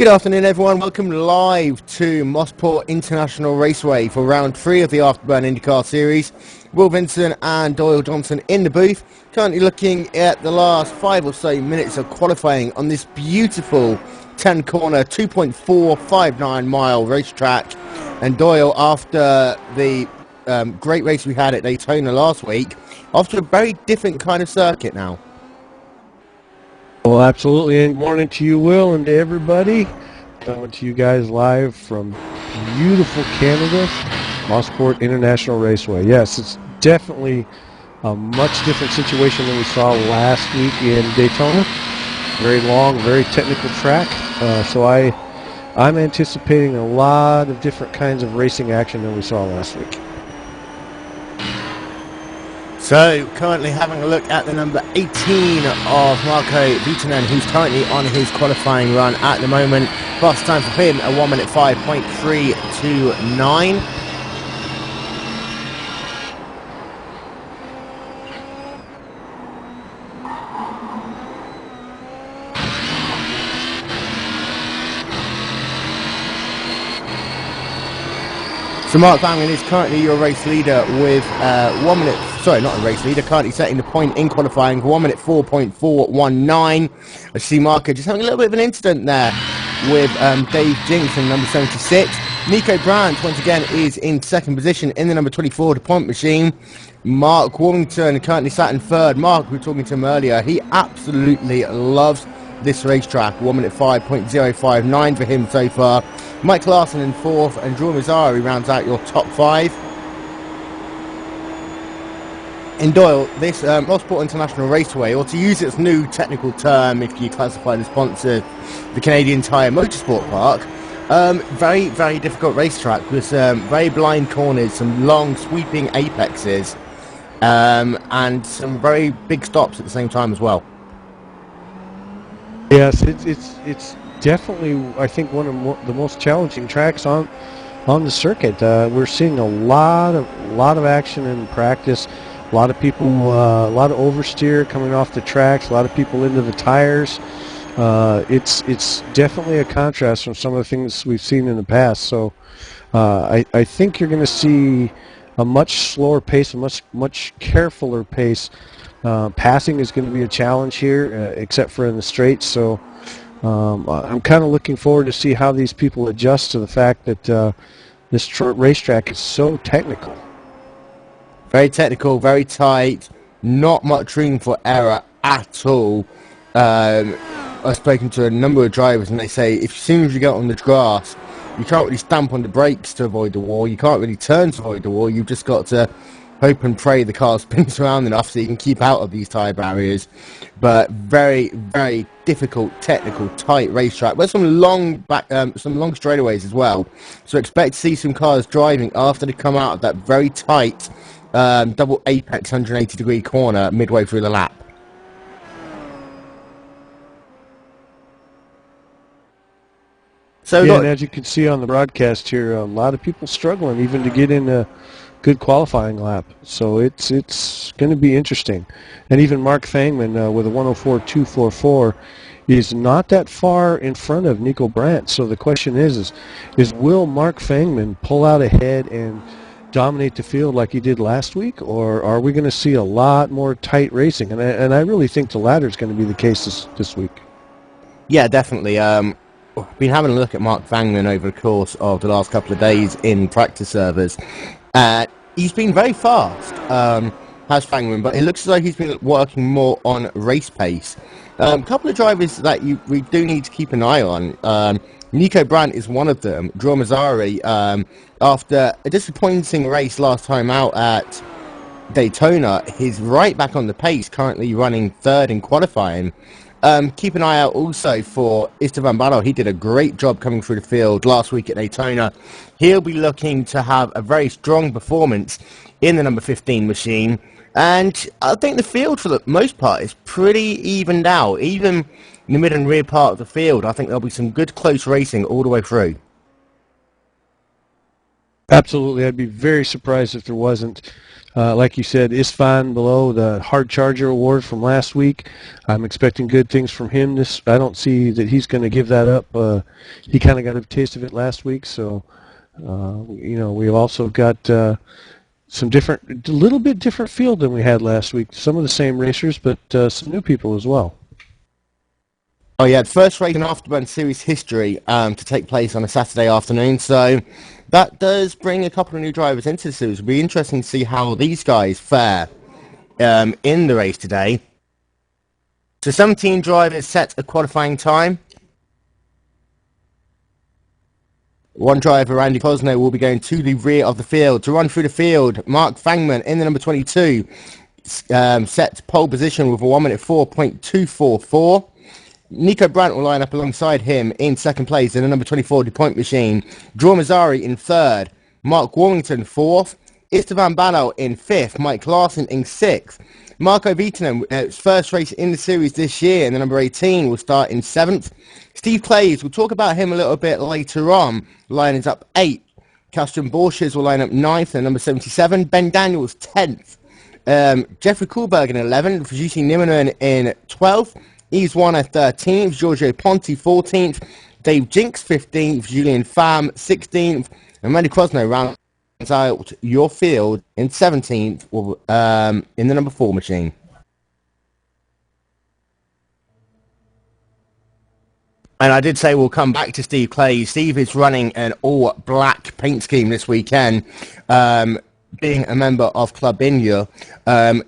Good afternoon, everyone. Welcome live to Mosport International Raceway for round 3 of the Afterburn Indycar Series. Will Vincent and Doyle Johnson in the booth, currently looking at the last 5 or so minutes of qualifying on this beautiful 10-corner, 2.459 mile racetrack. And Doyle, after the great race we had at Daytona last week, after a very different kind of circuit now. Well, absolutely, and good morning to you, Will, and to everybody. Coming to you guys live from beautiful Canada, Mosport International Raceway. Yes, it's definitely a much different situation than we saw last week in Daytona. Very long, very technical track, so I'm anticipating a lot of different kinds of racing action than we saw last week. So, currently having a look at the number 18 of Marco Vitanen, who's currently on his qualifying run at the moment. Fast time for him, a 1 minute 5.329. So Mark Vangen is currently your race leader with 1 minute, sorry, not a race leader, currently setting the point in qualifying for 1 minute 4.419. I see Marco just having a little bit of an incident there with Dave Jinks in number 76. Nico Brandt, once again, is in second position in the number 24 point machine. Mark Warmington currently sat in third. Mark, we were talking to him earlier, he absolutely loves this racetrack. 1 minute 5.059 for him so far. Mike Larson in fourth, and Drew Mazzari rounds out your top 5. In Doyle, this Mosport International Raceway, or to use its new technical term if you classify the sponsor, the Canadian Tire Motorsport Park, very, very difficult racetrack with some very blind corners, some long sweeping apexes, and some very big stops at the same time as well. Yes, it's definitely, I think, one of the most challenging tracks on the circuit. We're seeing a lot of action in practice. A lot of people, a lot of oversteer coming off the tracks. A lot of people into the tires. It's definitely a contrast from some of the things we've seen in the past. So I think you're going to see a much slower pace, a much carefuler pace. Passing is going to be a challenge here, except for in the straights. So I'm kind of looking forward to see how these people adjust to the fact that this racetrack is so technical. Very technical, very tight, not much room for error at all. I've spoken to a number of drivers and they say as soon as you get on the grass, you can't really stamp on the brakes to avoid the wall, you can't really turn to avoid the wall, you've just got to hope and pray the car spins around enough so you can keep out of these tyre barriers. But very, very difficult, technical, tight racetrack. There's some long straightaways as well. So expect to see some cars driving after they come out of that very tight double apex 180 degree corner midway through the lap. So yeah, and as you can see on the broadcast here, a lot of people struggling even to get in a good qualifying lap. So it's going to be interesting. And even Mark Fangman with a 104.244 is not that far in front of Nico Brandt. So the question is will Mark Fangman pull out ahead and dominate the field like he did last week, or are we going to see a lot more tight racing? And I really think the latter is going to be the case this week. Yeah, definitely. Been having a look at Mark Fangman over the course of the last couple of days in practice servers. He's been very fast, has Fangman, but it looks as though he's been working more on race pace. A couple of drivers that we do need to keep an eye on. Nico Brandt is one of them. Drew Mazzari, after a disappointing race last time out at Daytona, he's right back on the pace, currently running third in qualifying. Keep an eye out also for Esteban Barro. He did a great job coming through the field last week at Daytona. He'll be looking to have a very strong performance in the number 15 machine. And I think the field, for the most part, is pretty evened out. Even in the mid and rear part of the field, I think there'll be some good close racing all the way through. Absolutely. I'd be very surprised if there wasn't. like you said, Isfan below, the hard charger award from last week. I'm expecting good things from him. I don't see that he's going to give that up. He kind of got a taste of it last week, so we've also got some different, a little bit different field than we had last week. Some of the same racers, but some new people as well. Oh yeah, the first race in Afterburn Series history to take place on a Saturday afternoon. So that does bring a couple of new drivers into the series. It'll be interesting to see how these guys fare in the race today. So 17 drivers set a qualifying time. One driver, Andy Cosno, will be going to the rear of the field. To run through the field, Mark Fangman in the number 22 set pole position with a 1 minute 4.244. Nico Brandt will line up alongside him in second place in the number 24 DuPont machine. Drew Mazzari in third. Mark Warrington fourth. Istvan Banal in fifth. Mike Larson in sixth. Marco Vietinen, his first race in the series this year in the number 18, will start in seventh. Steve Clays, we'll talk about him a little bit later on, lines up eighth. Castron Borches will line up ninth in number 77. Ben Daniels 10th. Jeffrey Kohlberg in 11th. Fujitsu Nimmerman in 12th. Yves Warner 13th, Giorgio Ponti 14th, Dave Jinks 15th, Julian Pham 16th, and Randy Crosno rounds out your field in 17th in the number 4 machine. And I did say we'll come back to Steve Clay. Steve is running an all-black paint scheme this weekend. Being a member of Club India,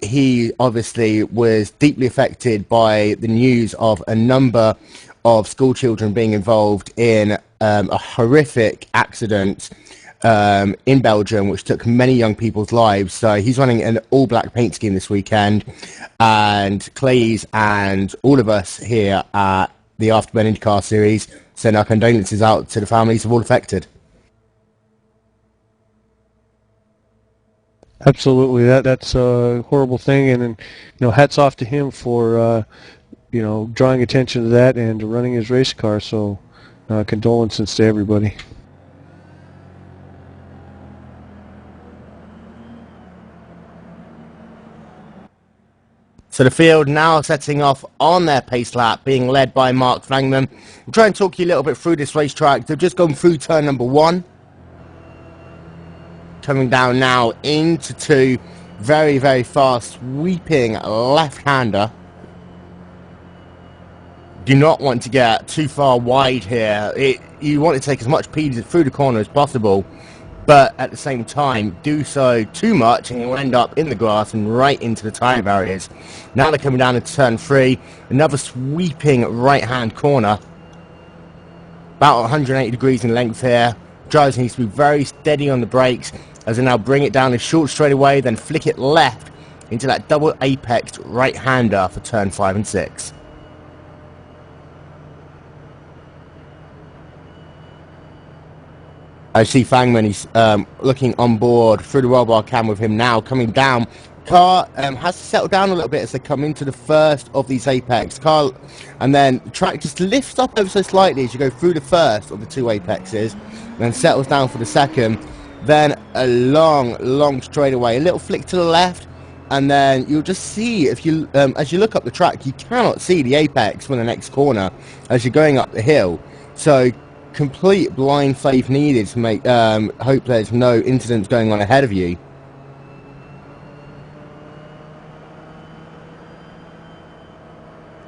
he obviously was deeply affected by the news of a number of school children being involved in a horrific accident in Belgium, which took many young people's lives. So he's running an all-black paint scheme this weekend, and Clays and all of us here at the Afterburn Indycar Series send our condolences out to the families of all affected. Absolutely, that's a horrible thing, and hats off to him for drawing attention to that and running his race car. So, condolences to everybody. So the field now setting off on their pace lap, being led by Mark Fangman. We'll try and talk you a little bit through this racetrack. They've just gone through turn number 1. Coming down now into 2, very, very fast, sweeping left-hander. Do not want to get too far wide here. You want to take as much speed through the corner as possible, but at the same time, do so too much and you'll end up in the grass and right into the tyre barriers. Now they're coming down into turn 3, another sweeping right-hand corner. About 180 degrees in length here. Drivers need to be very steady on the brakes as they now bring it down a short straightaway, then flick it left into that double apex right-hander for turn 5 and 6. I see Fangman, he's looking on board through the roll bar cam with him now, coming down. Car has to settle down a little bit as they come into the first of these apex. And then the track just lifts up ever so slightly as you go through the first of the 2 apexes, then settles down for the second. Then a long straightaway, a little flick to the left, and then you'll just see, if you as you look up the track, you cannot see the apex from the next corner as you're going up the hill. So complete blind faith needed to make hope there's no incidents going on ahead of you.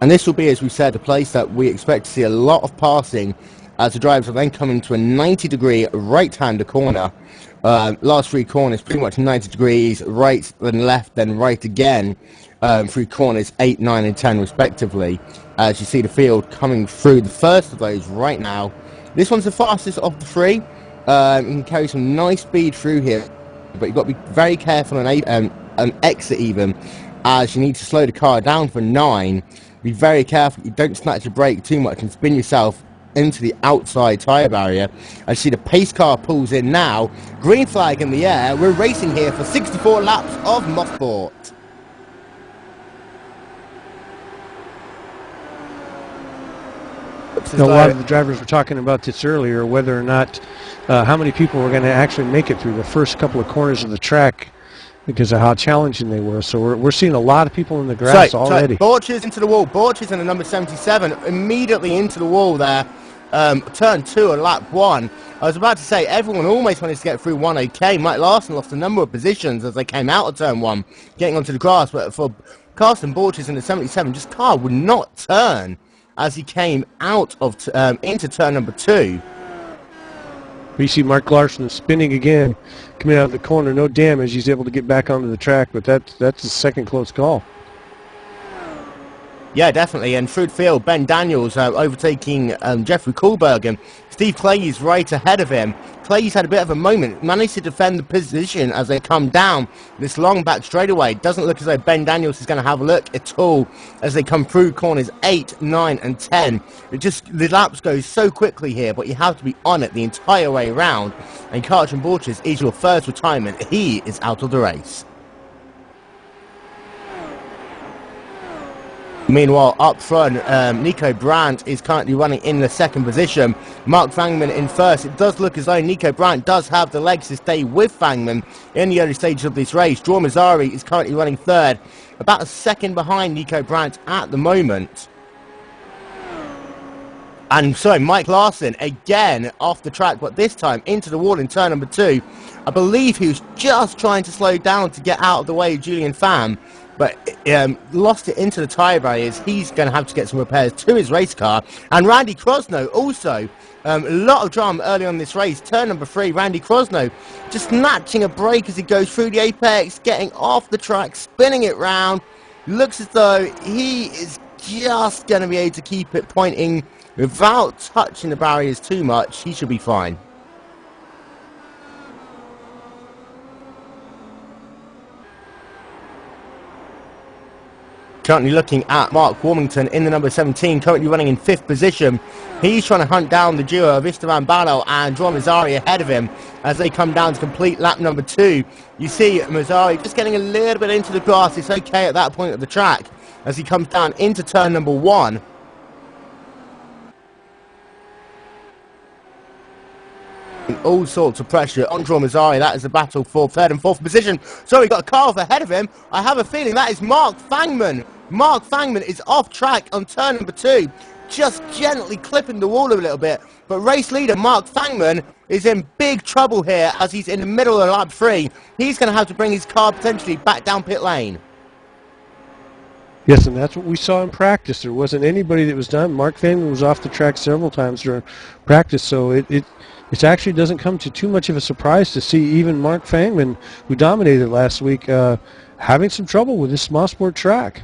And this will be, as we said, a place that we expect to see a lot of passing as the drivers will then come into a 90-degree right-hander corner. Last 3 corners pretty much 90 degrees, right, then left, then right again, through corners 8, 9 and 10 respectively. As you see the field coming through the first of those right now. This one's the fastest of the 3. You can carry some nice speed through here, but you've got to be very careful on an exit even, as you need to slow the car down for 9. Be very careful you don't snatch your brake too much and spin yourself into the outside tyre barrier. I see the pace car pulls in now. Green flag in the air. We're racing here for 64 laps of Mosport. A lot of the drivers were talking about this earlier, whether or not how many people were going to actually make it through the first couple of corners of the track because of how challenging they were. So we're seeing a lot of people in the So, grass already. Borchers into the wall. Borchers in the number 77, immediately into the wall there. Turn 2 and lap 1. I was about to say, everyone almost managed to get through 1 okay. Mike Larson lost a number of positions as they came out of turn 1, getting onto the grass. But for Carsten Borchers in the 77, just car would not turn as he came out of into turn number 2. We see Mark Larson spinning again, coming out of the corner. No damage. He's able to get back onto the track, but that's his second close call. Yeah, definitely. And through the field, Ben Daniels overtaking Jeffrey Kohlberg. Steve Clay's right ahead of him. Clay's had a bit of a moment, managed to defend the position as they come down this long back straightaway. Doesn't look as though Ben Daniels is going to have a look at all as they come through corners 8, 9 and 10. The laps go so quickly here, but you have to be on it the entire way around. And Carsten Borchers is your first retirement. He is out of the race. Meanwhile, up front, Nico Brandt is currently running in the second position. Mark Fangman in first. It does look as though Nico Brandt does have the legs to stay with Fangman in the early stages of this race. Draw Mazzari is currently running third, about a second behind Nico Brandt at the moment. And so Mike Larson again off the track, but this time into the wall in turn number 2. I believe he was just trying to slow down to get out of the way of Julian Pham, but lost it into the tyre barriers. He's going to have to get some repairs to his race car. And Randy Crosno also, a lot of drama early on this race. Turn number 3, Randy Crosno just snatching a break as he goes through the apex, getting off the track, spinning it round. Looks as though he is just going to be able to keep it pointing without touching the barriers too much. He should be fine. Currently looking at Mark Warmington in the number 17, currently running in 5th position. He's trying to hunt down the duo of Esteban Barlow and Joao Mazzari ahead of him as they come down to complete lap number 2. You see Mazzari just getting a little bit into the grass. It's okay at that point of the track as he comes down into turn number 1. All sorts of pressure on Joao Mazzari. That is a battle for 3rd and 4th position. So we got a car off ahead of him. I have a feeling that is Mark Fangman. Mark Fangman is off track on turn number 2, just gently clipping the wall a little bit. But race leader Mark Fangman is in big trouble here as he's in the middle of lap 3. He's going to have to bring his car potentially back down pit lane. Yes, and that's what we saw in practice. There wasn't anybody that was done. Mark Fangman was off the track several times during practice, so it actually doesn't come to too much of a surprise to see even Mark Fangman, who dominated last week, having some trouble with this Mosport track.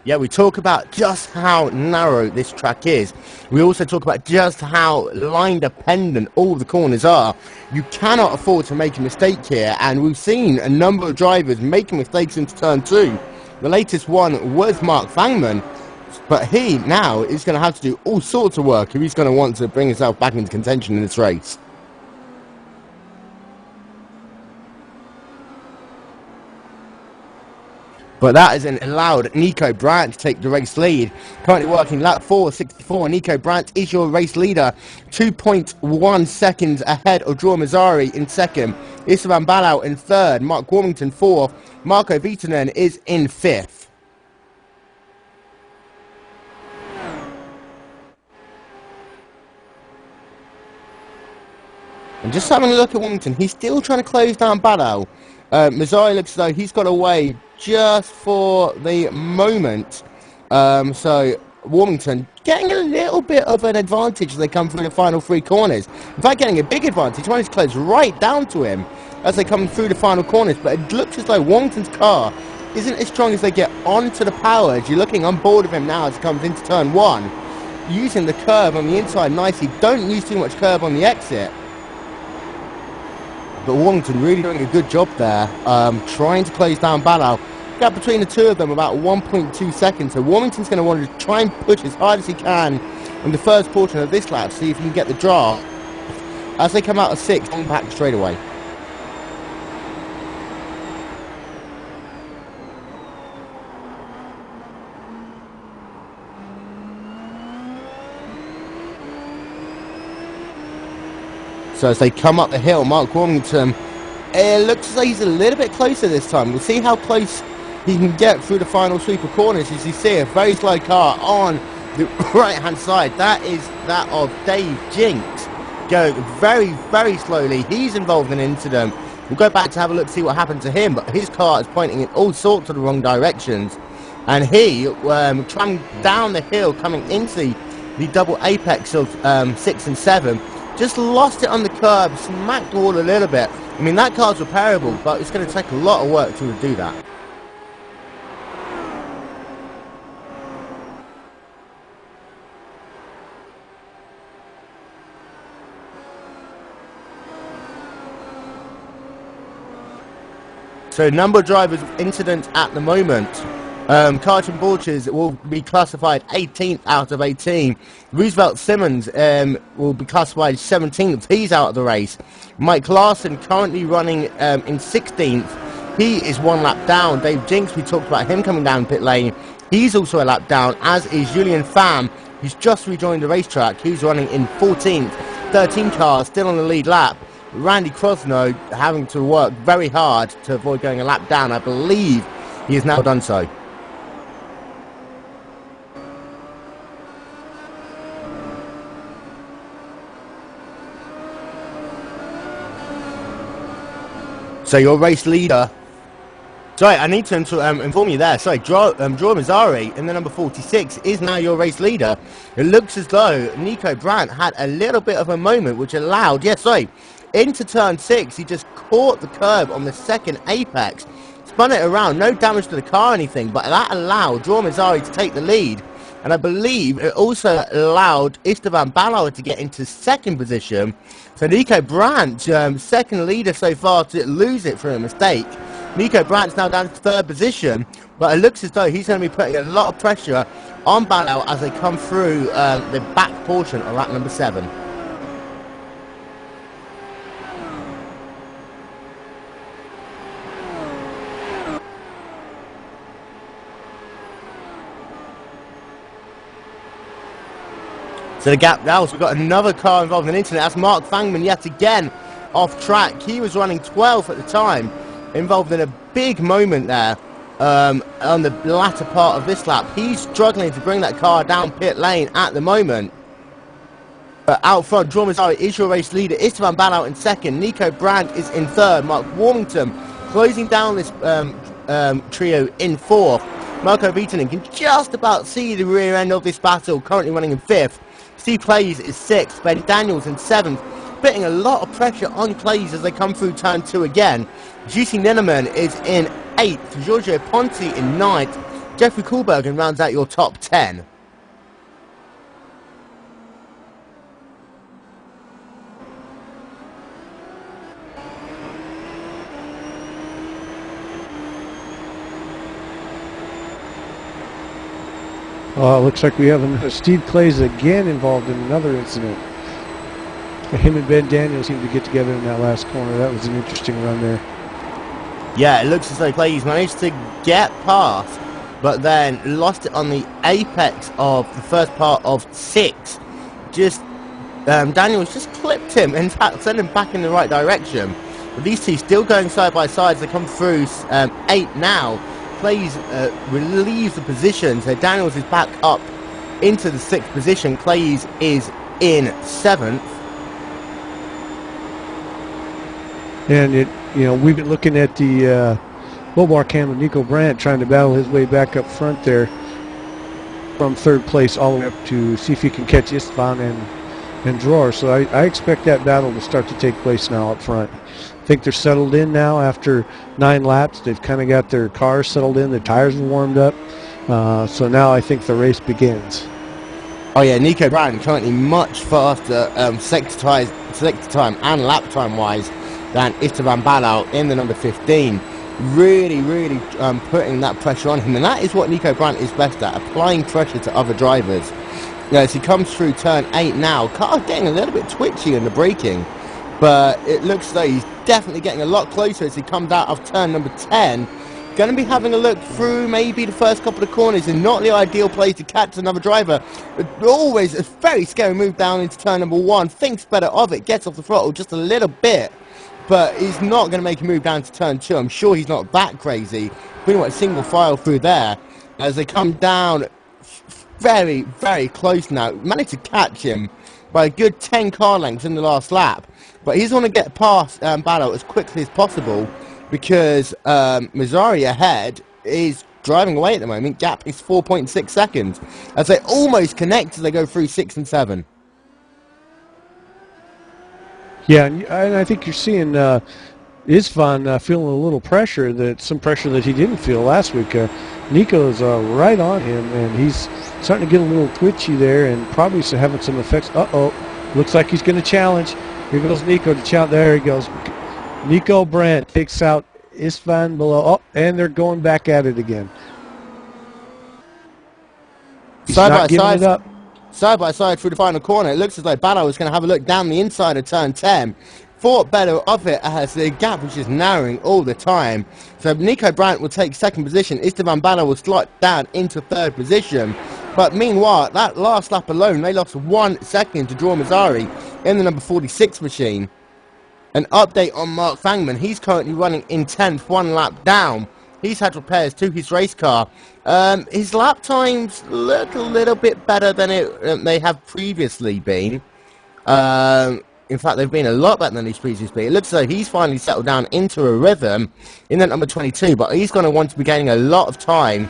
Yeah, we talk about just how narrow this track is. We also talk about just how line dependent all the corners are. You cannot afford to make a mistake here, and we've seen a number of drivers making mistakes into turn 2. The latest one was Mark Fangman, but he now is going to have to do all sorts of work if he's going to want to bring himself back into contention in this race. But that hasn't allowed Nico Brandt to take the race lead. Currently working lap 4:64. Nico Brandt is your race leader. 2.1 seconds ahead of Joao Mazzari in 2nd. Esteban Barlow in 3rd. Mark Warmington 4th. Marco Viitanen is in 5th. And just having a look at Warmington, he's still trying to close down Barlow. Mazzari looks as though he's got away just for the moment. So Warmington getting a little bit of an advantage as they come through the final 3 corners. In fact, getting a big advantage, managed to close right down to him as they come through the final corners. But it looks as though Warmington's car isn't as strong as they get onto the power. As you're looking on board of him now as he comes into turn 1. Using the curve on the inside nicely. Don't use too much curve on the exit. But Warmington really doing a good job there, trying to close down Barlow. Gap between the two of them about 1.2 seconds. So Warmington's going to want to try and push as hard as he can in the first portion of this lap, see if he can get the draft as they come out of 6th on back straight away. So as they come up the hill, Mark Warmington it looks as though he's a little bit closer this time. We'll see how close he can get through the final sweep of corners. As you see, a very slow car on the right-hand side. That is that of Dave Jinks, going very, very slowly. He's involved in an incident. We'll go back to have a look to see what happened to him, but his car is pointing in all sorts of the wrong directions. And he, trying down the hill, coming into the double apex of 6 and 7, just lost it on the curb, smacked the wall a little bit. I mean, that car's repairable, but it's going to take a lot of work to do that. So, number of drivers incidents at the moment. Carlton Borges will be classified 18th out of 18. Roosevelt Simmons will be classified 17th. He's out of the race. Mike Larson currently running in 16th. He is one lap down. Dave Jinks, we talked about him coming down pit lane. He's also a lap down, as is Julian Pham, who's just rejoined the racetrack. He's running in 14th. 13 cars still on the lead lap. Randy Crosno having to work very hard to avoid going a lap down. I believe he has now done so. So your race leader... Sorry, I need to inform you there. Sorry, Drew Mazzari in the number 46 is now your race leader. It looks as though Nico Brandt had a little bit of a moment which allowed... into turn 6, he just caught the curb on the second apex, spun it around, no damage to the car or anything, but that allowed Drew Mazzari to take the lead. And I believe it also allowed Esteban Ballard to get into second position. So Nico Brandt, second leader so far, to lose it for a mistake. Nico Brandt's now down to third position, but it looks as though he's going to be putting a lot of pressure on Ballard as they come through the back portion of lap number 7. So the gap now, so we've got another car involved in an incident. That's Mark Fangman yet again off track. He was running 12th at the time, involved in a big moment there on the latter part of this lap. He's struggling to bring that car down pit lane at the moment. But out front, Drew Mazzari is your race leader. Esteban Ballard in second. Nico Brandt is in third. Mark Warmington closing down this trio in fourth. Marco Viitanen can just about see the rear end of this battle, currently running in fifth. Steve Clays is 6th, Ben Daniels in 7th, putting a lot of pressure on Clays as they come through turn 2 again. Jussi Ninnemann is in 8th, Giorgio Ponti in 9th, Jeffrey Kohlbergen rounds out your top 10. It looks like we have Steve Clays again involved in another incident. Him and Ben Daniels seemed to get together in that last corner. That was an interesting run there. Yeah, it looks as though Clays managed to get past, but then lost it on the apex of the first part of 6. Daniels just clipped him, in fact, sent him back in the right direction. But these two still going side by side as they come through 8 now. Clays relieves the position, so Daniels is back up into the 6th position. Clays is in 7th. And we've been looking at the mobile cam of Nico Brandt trying to battle his way back up front there from 3rd place all the way up to see if he can catch Istvan and Dror. So I expect that battle to start to take place now up front. I think they're settled in now after 9 laps. They've kind of got their cars settled in. The tires are warmed up. So now I think the race begins. Oh yeah, Nico Brandt currently much faster sector time and lap time wise than Esteban Ballard in the number 15. Really putting that pressure on him, and that is what Nico Brandt is best at, applying pressure to other drivers. As he comes through turn 8 now, car's getting a little bit twitchy in the braking, but it looks as though he's definitely getting a lot closer as he comes out of turn number 10. Going to be having a look through maybe the first couple of corners, and not the ideal place to catch another driver. But always a very scary move down into turn number 1. Thinks better of it, gets off the throttle just a little bit. but he's not going to make a move down to turn 2. I'm sure he's not that crazy. Pretty much single file through there as they come down very, very close now. Managed to catch him by a good 10 car lengths in the last lap. But he's going to get past Battle as quickly as possible because Mazzari ahead is driving away at the moment. Gap is 4.6 seconds as they almost connect as they go through 6 and 7. Yeah, and I think you're seeing Isvan feeling a little pressure, some pressure that he didn't feel last week. Nico's right on him, and he's starting to get a little twitchy there and probably having some effects. Looks like he's going to challenge. Here goes Nico to challenge. There he goes. Nico Brandt takes out Isvan below. Oh, and they're going back at it again. He's not giving it up. Side by side through the final corner. It looks as though Battle is going to have a look down the inside of turn 10. Thought better of it as the gap was just narrowing all the time. So Nico Brandt will take second position. Esteban Battle will slot down into third position. But meanwhile, that last lap alone, they lost 1 second to draw Mazzari in the number 46 machine. An update on Mark Fangman. He's currently running in 10th, 1 lap down. He's had repairs to his race car. His lap times look a little bit better than they have previously been. In fact, they've been a lot better than he's previously been. It looks like he's finally settled down into a rhythm in that number 22, but he's going to want to be gaining a lot of time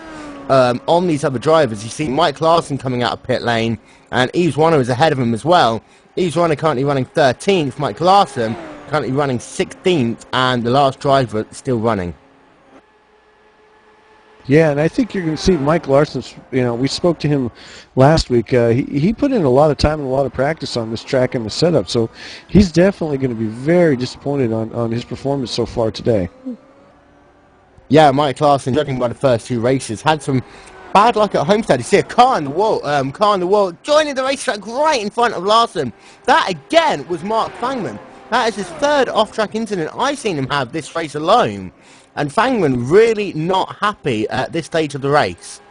on these other drivers. You see Mike Larson coming out of pit lane, and Yves Warner is ahead of him as well. Yves Warner currently running 13th, Mike Larson currently running 16th, and the last driver still running. Yeah, and I think you're going to see Mike Larson. We spoke to him last week. He put in a lot of time and a lot of practice on this track and the setup, so he's definitely going to be very disappointed on his performance so far today. Yeah, Mike Larson, judging by the first 2 races, had some bad luck at Homestead. You see a car in the wall, joining the racetrack right in front of Larson. That again was Mark Fangman. That is his 3rd off-track incident I've seen him have this race alone. And Fangman really not happy at this stage of the race.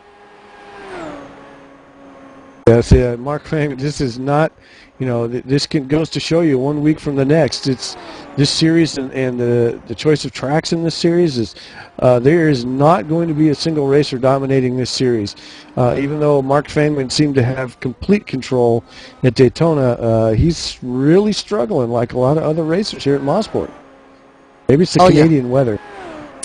Yes, Mark Fangman, this is not, this goes to show you 1 week from the next. It's this series and the choice of tracks in this series is there is not going to be a single racer dominating this series. Even though Mark Fangman seemed to have complete control at Daytona, he's really struggling like a lot of other racers here at Mosport. Maybe it's the Canadian weather.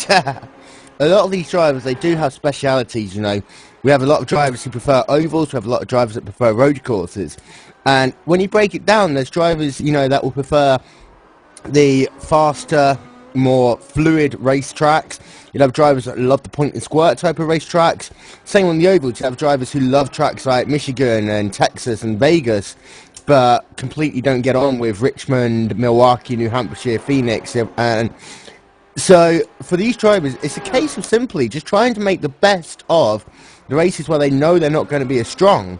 A lot of these drivers, they do have specialities, We have a lot of drivers who prefer ovals, we have a lot of drivers that prefer road courses. And when you break it down, there's drivers, that will prefer the faster, more fluid racetracks. You'll have drivers that love the point and squirt type of racetracks. Same on the ovals, you have drivers who love tracks like Michigan and Texas and Vegas, but completely don't get on with Richmond, Milwaukee, New Hampshire, Phoenix, and so for these drivers, it's a case of simply just trying to make the best of the races where they know they're not going to be as strong.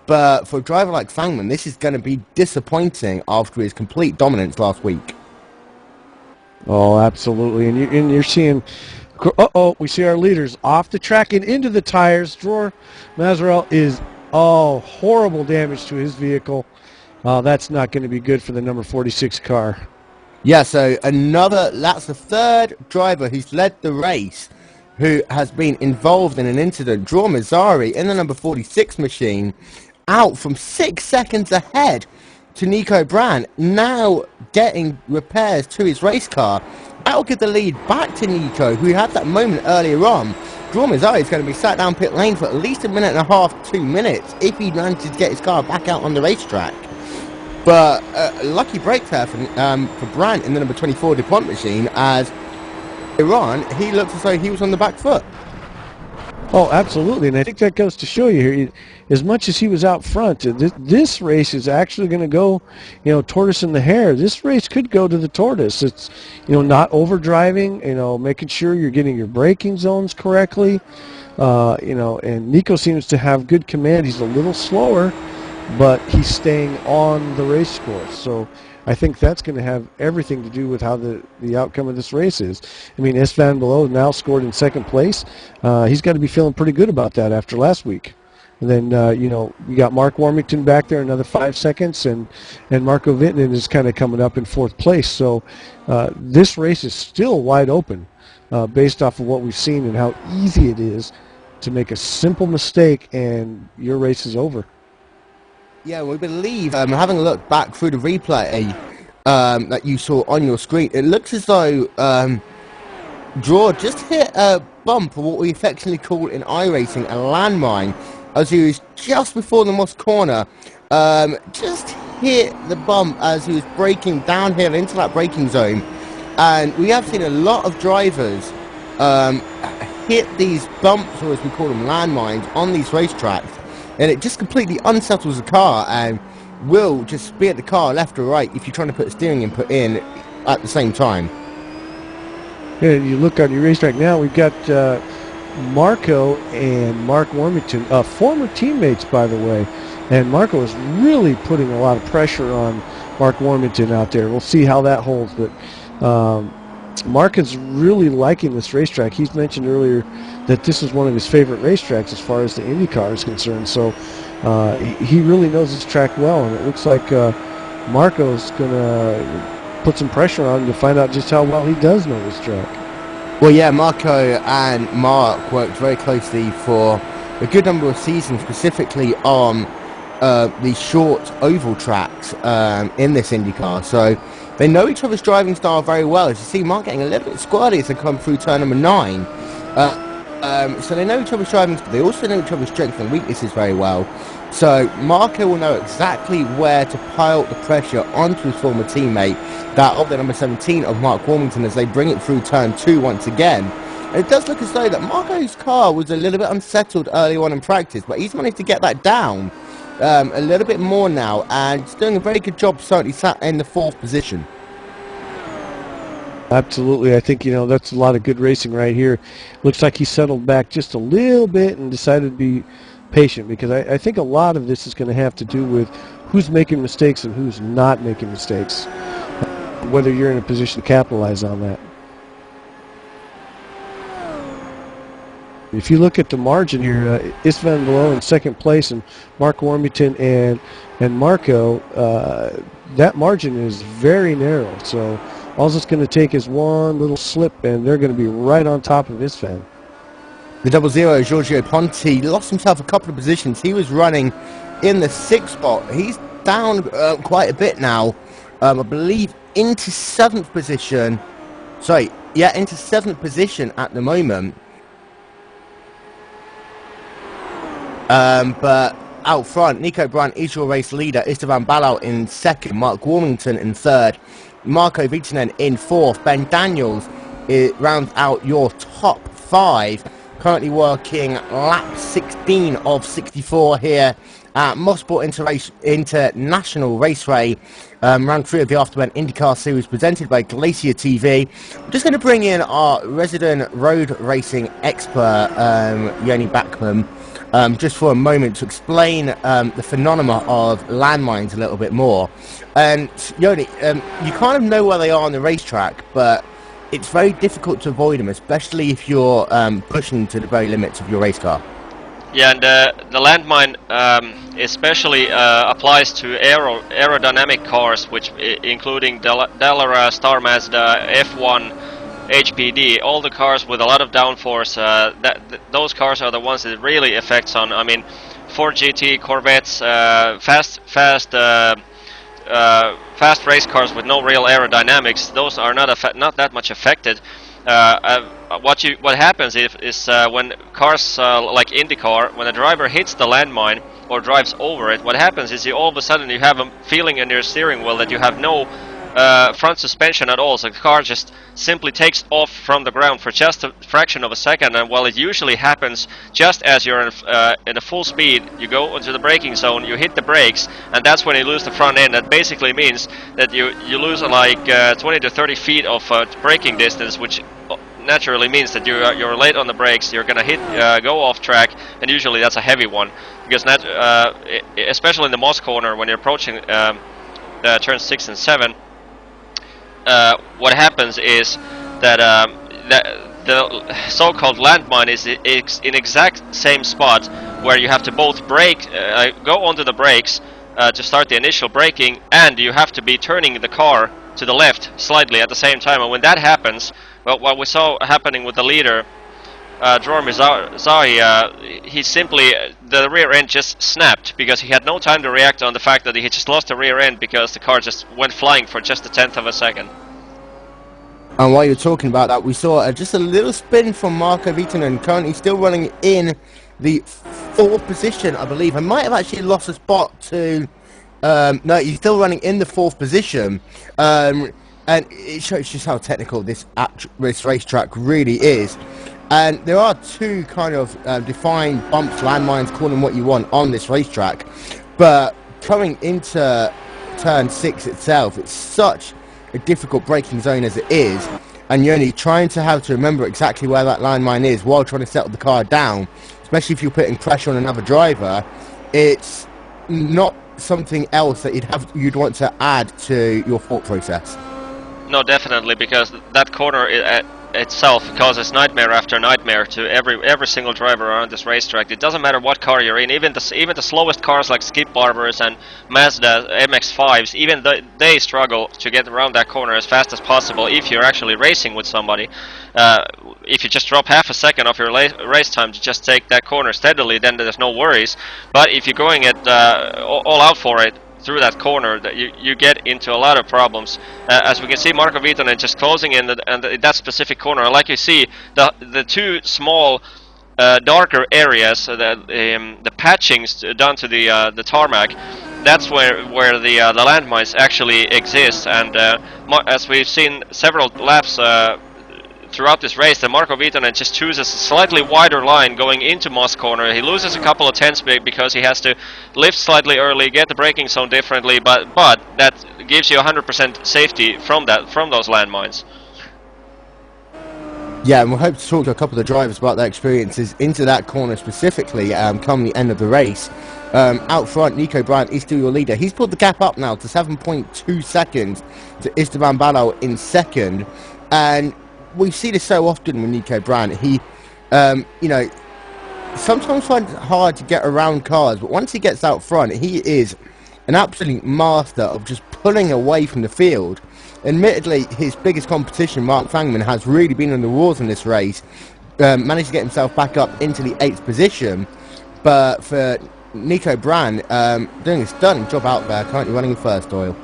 But for a driver like Fangman, this is going to be disappointing after his complete dominance last week. Oh, absolutely. And you're seeing, we see our leaders off the track and into the tires. Dror Mazarel is, horrible damage to his vehicle. That's not going to be good for the number 46 car. Yeah, so that's the 3rd driver who's led the race who has been involved in an incident. Dror Mazzari in the number 46 machine, out from 6 seconds ahead to Nico Brandt, now getting repairs to his race car. That'll give the lead back to Nico, who had that moment earlier on. Dror Mazzari is going to be sat down pit lane for at least 1.5 minutes, 2 minutes, if he manages to get his car back out on the racetrack. But lucky break there for Brandt in the number 24 DuPont machine, as Iran, he looked as though he was on the back foot. Oh, absolutely, and I think that goes to show you here, as much as he was out front, this race is actually going to go, tortoise in the hare. This race could go to the tortoise. It's, not overdriving, making sure you're getting your braking zones correctly, and Nico seems to have good command. He's a little slower, but he's staying on the race course. So I think that's going to have everything to do with how the outcome of this race is. I mean, Istvan Below now scored in 2nd place. He's got to be feeling pretty good about that after last week. And then you got Mark Warmington back there another 5 seconds, and Marco Vinton is kind of coming up in 4th place. So this race is still wide open based off of what we've seen and how easy it is to make a simple mistake and your race is over. Yeah, we believe, having a look back through the replay that you saw on your screen, it looks as though Draw just hit a bump, or what we affectionately call in iRacing a landmine, as he was just before the Moss corner, just hit the bump as he was braking downhill into that braking zone. And we have seen a lot of drivers hit these bumps, or as we call them, landmines, on these racetracks, and it just completely unsettles the car and will just spear the car left or right if you're trying to put steering input in at the same time. And you look on your racetrack now, we've got Marco and Mark Warmington, former teammates, by the way. And Marco is really putting a lot of pressure on Mark Warmington out there. We'll see how that holds. But Mark is really liking this racetrack. He's mentioned earlier that this is one of his favorite racetracks as far as the Indycar is concerned. So he really knows this track well. And it looks like Marco's going to put some pressure on him to find out just how well he does know this track. Well, yeah, Marco and Mark worked very closely for a good number of seasons, specifically on the short oval tracks in this IndyCar. So they know each other's driving style very well. As you see, Mark getting a little bit squirrely as they come through turn number 9. So they know each other's driving style. They also know each other's strengths and weaknesses very well. So Marco will know exactly where to pile the pressure onto his former teammate, that of the number 17 of Mark Warmington, as they bring it through turn 2 once again. And it does look as though that Marco's car was a little bit unsettled early on in practice, but he's managed to get that down a little bit more now, and he's doing a very good job, certainly sat in the 4th position. Absolutely. I think, that's a lot of good racing right here. Looks like he settled back just a little bit and decided to be patient, because I think a lot of this is going to have to do with who's making mistakes and who's not making mistakes, whether you're in a position to capitalize on that. If you look at the margin here, Istvan below in 2nd place, and Mark Warmington and Marco, that margin is very narrow. So all it's going to take is one little slip, and they're going to be right on top of Istvan. The 00, Giorgio Ponti, lost himself a couple of positions. He was running in the 6th spot. He's down quite a bit now. I believe into 7th position. Into 7th position at the moment. But out front, Nico Brandt is your race leader. Istvan Balau in 2nd. Mark Warmington in 3rd. Marco Viitanen in 4th. Ben Daniels rounds out your top 5. Currently working lap 16 of 64 here at Mosport International Raceway, round 3 of the Afterburn IndyCar Series presented by Glacier TV. I'm just going to bring in our resident road racing expert, Yoni Bachman, just for a moment to explain the phenomena of landmines a little bit more. And Yoni, you kind of know where they are on the racetrack, but it's very difficult to avoid them, especially if you're pushing to the very limits of your race car. Yeah, and the landmine especially applies to aerodynamic cars, which including Dallara, Star Mazda, F1, HPD, all the cars with a lot of downforce. Those cars are the ones that it really affects on. I mean, Ford GT, Corvettes, fast race cars with no real aerodynamics, those are not that much affected. What happens is when cars like IndyCar, when a driver hits the landmine or drives over it, what happens is all of a sudden you have a feeling in your steering wheel that you have no front suspension at all, so the car just simply takes off from the ground for just a fraction of a second. And while it usually happens just as you're in a full speed, you go into the braking zone, you hit the brakes, and that's when you lose the front end. That basically means that you lose like 20 to 30 feet of braking distance, which naturally means that you're late on the brakes, you're gonna go off track, and usually that's a heavy one, because especially in the Moss corner when you're approaching turns 6 and 7. What happens is that the so-called landmine is in exact same spot where you have to both brake, go onto the brakes to start the initial braking, and you have to be turning the car to the left slightly at the same time. And when that happens, well, what we saw happening with the leader, Jormi Zahi, he simply, the rear end just snapped because he had no time to react on the fact that he just lost the rear end because the car just went flying for just a tenth of a second. And while you're talking about that, we saw just a little spin from Marco Viitanen, currently still running in the 4th position, I believe. I might have actually lost a spot to... no, he's still running in the 4th position. And it shows just how technical this racetrack really is. And there are 2 kind of defined bumps, landmines, call them what you want, on this racetrack. But coming into turn 6 itself, it's such a difficult braking zone as it is, and you're only trying to have to remember exactly where that landmine is while trying to settle the car down, especially if you're putting pressure on another driver. It's not something else that you'd want to add to your thought process. No, definitely, because that corner itself causes nightmare after nightmare to every single driver around this racetrack. It doesn't matter what car you're in, even the slowest cars like Skip Barbers and Mazda MX-5s, even they struggle to get around that corner as fast as possible if you're actually racing with somebody. If you just drop half a second off your race time to just take that corner steadily, then there's no worries. But if you're going it all out for it through that corner, that you get into a lot of problems. As we can see, Marco Viitanen just closing in that specific corner. Like you see, the 2 small darker areas, the patchings done to the tarmac, that's where the landmines actually exist. And as we've seen several laps throughout this race, that Marco Viitanen just chooses a slightly wider line going into Moss corner. He loses a couple of tenths because he has to lift slightly early, get the braking zone differently, but that gives you 100% safety from those landmines. Yeah, and we'll hope to talk to a couple of the drivers about their experiences into that corner specifically come the end of the race. Out front, Nico Bryant is still your leader. He's pulled the gap up now to 7.2 seconds to Esteban Barral in 2nd, and we see this so often with Nico Bryant. He, sometimes finds it hard to get around cars, but once he gets out front, he is an absolute master of just pulling away from the field. Admittedly, his biggest competition, Mark Fangman, has really been on the wars in this race. Managed to get himself back up into the 8th position, but for Nico Bryant, doing a stunning job out there, currently running in first oil.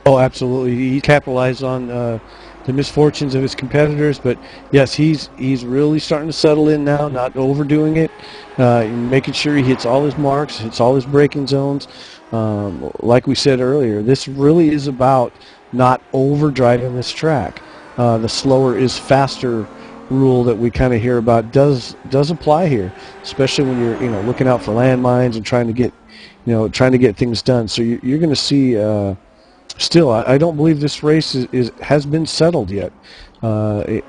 Oh, absolutely. He capitalized on the misfortunes of his competitors, but yes, he's really starting to settle in now, not overdoing it, making sure he hits all his marks, hits all his braking zones. Like we said earlier, this really is about not overdriving this track. The slower is faster rule that we kind of hear about does apply here, especially when you're looking out for landmines and trying to get things done. So you're going to see. Still, I don't believe this race has been settled yet.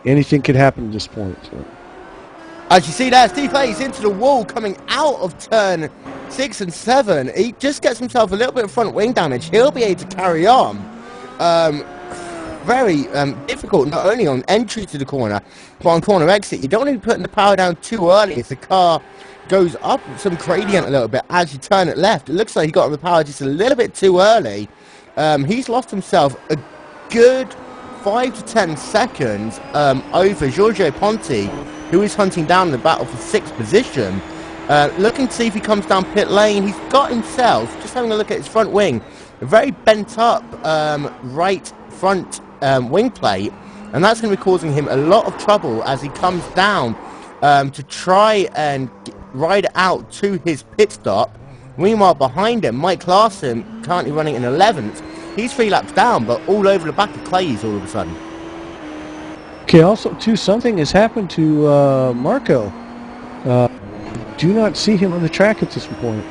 Anything could happen at this point. So. As you see there, Steve Hayes into the wall coming out of turn 6 and 7. He just gets himself a little bit of front wing damage. He'll be able to carry on. Very difficult, not only on entry to the corner, but on corner exit. You don't want to be putting the power down too early if the car goes up some gradient a little bit as you turn it left. It looks like he got on the power just a little bit too early. He's lost himself a good 5 to 10 seconds over Giorgio Ponti, who is hunting down the battle for 6th position. Looking to see if he comes down pit lane. He's got himself, just having a look at his front wing, a very bent up right front wing plate, and that's going to be causing him a lot of trouble as he comes down to try and ride out to his pit stop. Meanwhile, behind him, Mike Larson, currently running in 11th. He's 3 laps down, but all over the back of Clay's all of a sudden. Okay, also, too, something has happened to Marco. Do not see him on the track at this point.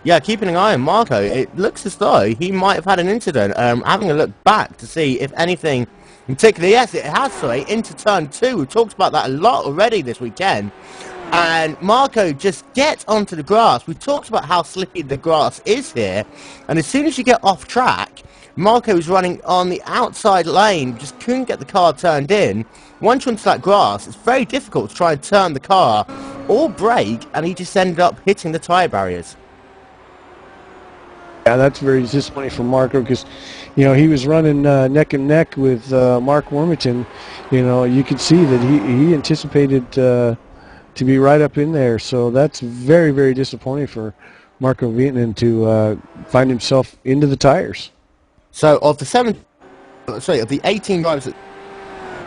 Yeah, keeping an eye on Marco, it looks as though he might have had an incident. Having a look back to see if anything in particular, yes, it has, sorry, into turn 2. We've talked about that a lot already this weekend. And Marco just gets onto the grass. We've talked about how slippy the grass is here. And as soon as you get off track, Marco was running on the outside lane, just couldn't get the car turned in. Once you're onto that grass, it's very difficult to try and turn the car or brake, and he just ended up hitting the tyre barriers. Yeah, that's very disappointing for Marco because, he was running neck and neck with Mark Wormington. You could see that he anticipated to be right up in there. So that's very, very disappointing for Marco Vietnam to find himself into the tires. So of the 18 drivers,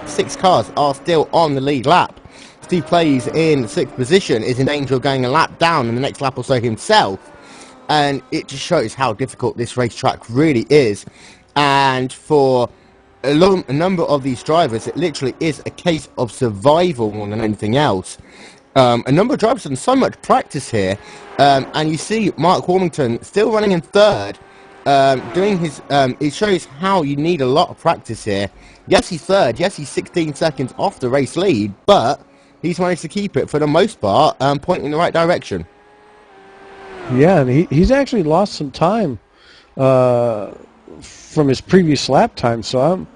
6 cars are still on the lead lap. Steve Plays in 6th position is in danger of going a lap down in the next lap or so himself. And it just shows how difficult this racetrack really is. And for a number of these drivers, it literally is a case of survival more than anything else. A number of drivers have done so much practice here, and you see Mark Warmington still running in 3rd, doing his. It shows how you need a lot of practice here. Yes, he's 3rd. Yes, he's 16 seconds off the race lead, but he's managed to keep it for the most part, pointing in the right direction. Yeah, and he's actually lost some time from his previous lap time, so I'm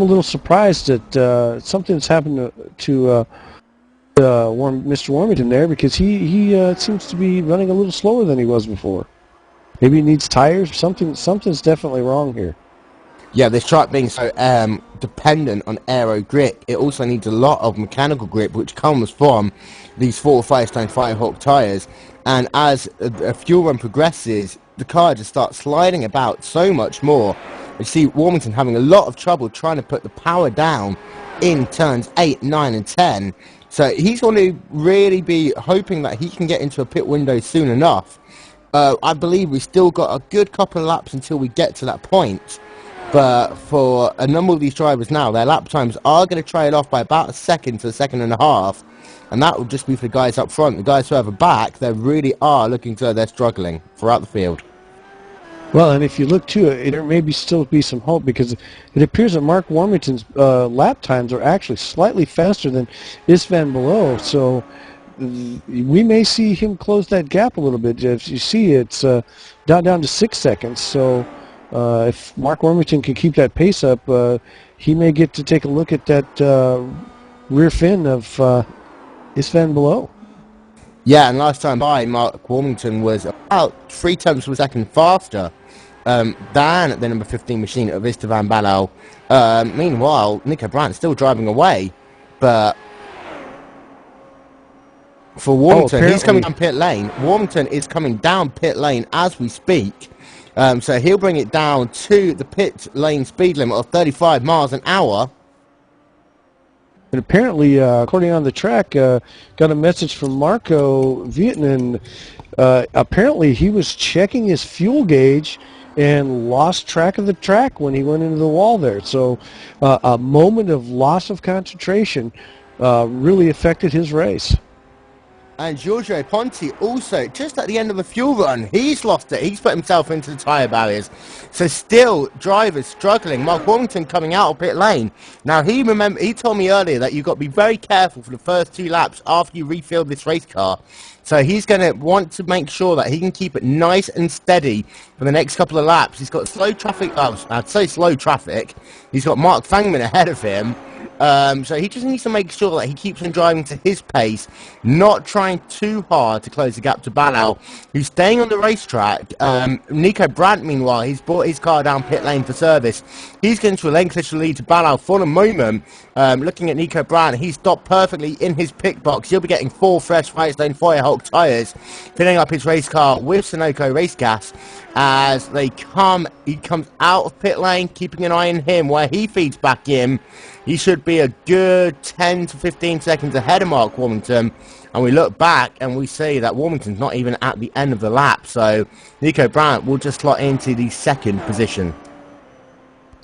a little surprised that something's happened to Mr. Warmington there, because he seems to be running a little slower than he was before. Maybe he needs tires. Something's definitely wrong here. Yeah, this track being so dependent on aero grip, it also needs a lot of mechanical grip, which comes from these 4 or 5-stone Firehawk tyres. And as a fuel run progresses, the car just starts sliding about so much more. You see Warmington having a lot of trouble trying to put the power down in turns 8, 9 and 10. So he's going to really be hoping that he can get into a pit window soon enough. I believe we've still got a good couple of laps until we get to that point. But for a number of these drivers now, their lap times are going to trail off by about a second to a second and a half. And that will just be for the guys up front. The guys further back, they really are looking to, they're struggling throughout the field. Well, and if you look too, there may still be some hope, because it appears that Mark Warmington's lap times are actually slightly faster than Istvan Below. So we may see him close that gap a little bit. As you see, it's down to 6 seconds. So if Mark Warmington can keep that pace up, he may get to take a look at that rear fin of Istvan Below. Yeah, and last time by, Mark Warmington was about 3 tenths of a second faster than the number 15 machine of Istvan Below. Meanwhile, Nico Brandt still driving away, but for Warmington, he's coming down pit lane. Warmington is coming down pit lane as we speak. So he'll bring it down to the pit lane speed limit of 35 miles an hour. And apparently, according on the track, got a message from Marco Vietnam. Apparently, he was checking his fuel gauge and lost track of the track when he went into the wall there. So a moment of loss of concentration really affected his race. And Giorgio Ponti also, just at the end of the fuel run, he's lost it. He's put himself into the tyre barriers. So still, drivers struggling. Mark Warmington coming out of pit lane. Now, he told me earlier that you've got to be very careful for the first 2 laps after you refuel this race car. So he's going to want to make sure that he can keep it nice and steady for the next couple of laps. He's got slow traffic. I'd say slow traffic. He's got Mark Fangman ahead of him. So he just needs to make sure that he keeps on driving to his pace, not trying too hard to close the gap to Balal, who's staying on the racetrack. Nico Brandt, meanwhile, he's brought his car down pit lane for service. He's going to relinquish the lead to Balal for the moment. Looking at Nico Brandt, he's stopped perfectly in his pit box. He'll be getting 4 fresh Firestone Firehawk tyres, filling up his race car with Sunoco race gas as he comes out of pit lane, keeping an eye on him where he feeds back in. He should be a good 10 to 15 seconds ahead of Mark Warmington. And we look back and we see that Warmington's not even at the end of the lap. So Nico Brandt will just slot into the 2nd position.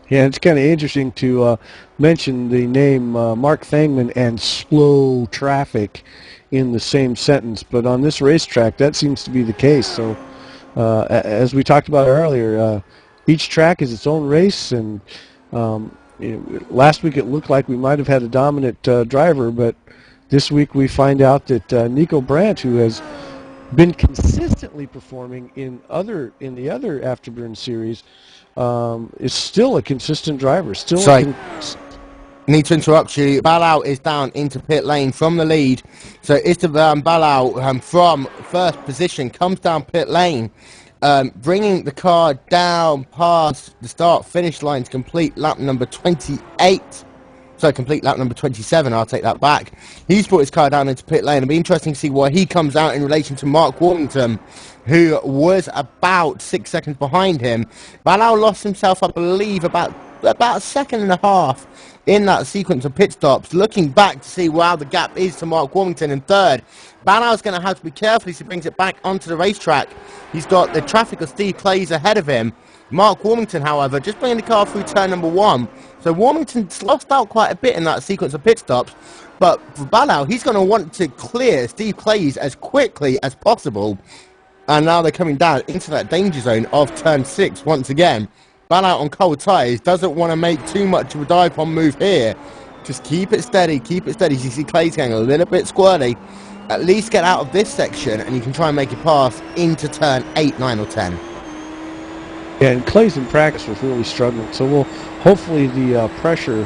Yeah, it's kind of interesting to mention the name Mark Thangman and slow traffic in the same sentence. But on this racetrack, that seems to be the case. So as we talked about earlier, each track is its own race. And last week it looked like we might have had a dominant driver, but this week we find out that Nico Brandt, who has been consistently performing in the other Afterburn series, is still a consistent driver. Still Sorry. Need to interrupt you. Balao is down into pit lane from the lead. So Esteban Balao from first position comes down pit lane, bringing the car down past the start-finish line to complete lap number 28. So complete lap number 27, I'll take that back. He's brought his car down into pit lane. It'll be interesting to see where he comes out in relation to Mark Warrington, who was about 6 seconds behind him. Balao lost himself, I believe, about a second and a half in that sequence of pit stops. Looking back to see where the gap is to Mark Warrington in third. Balao's going to have to be careful as he brings it back onto the racetrack. He's got the traffic of Steve Clays ahead of him. Mark Warrington, however, just bringing the car through turn number 1. So Warrington's lost out quite a bit in that sequence of pit stops. But for Balao, he's going to want to clear Steve Clays as quickly as possible. And now they're coming down into that danger zone of turn 6 once again. Balao on cold tyres doesn't want to make too much of a dive bomb move here. Just keep it steady, keep it steady. You see Clays getting a little bit squirrely. At least get out of this section and you can try and make a pass into turn 8, 9 or 10. Yeah, and Clays in practice was really struggling. So hopefully the pressure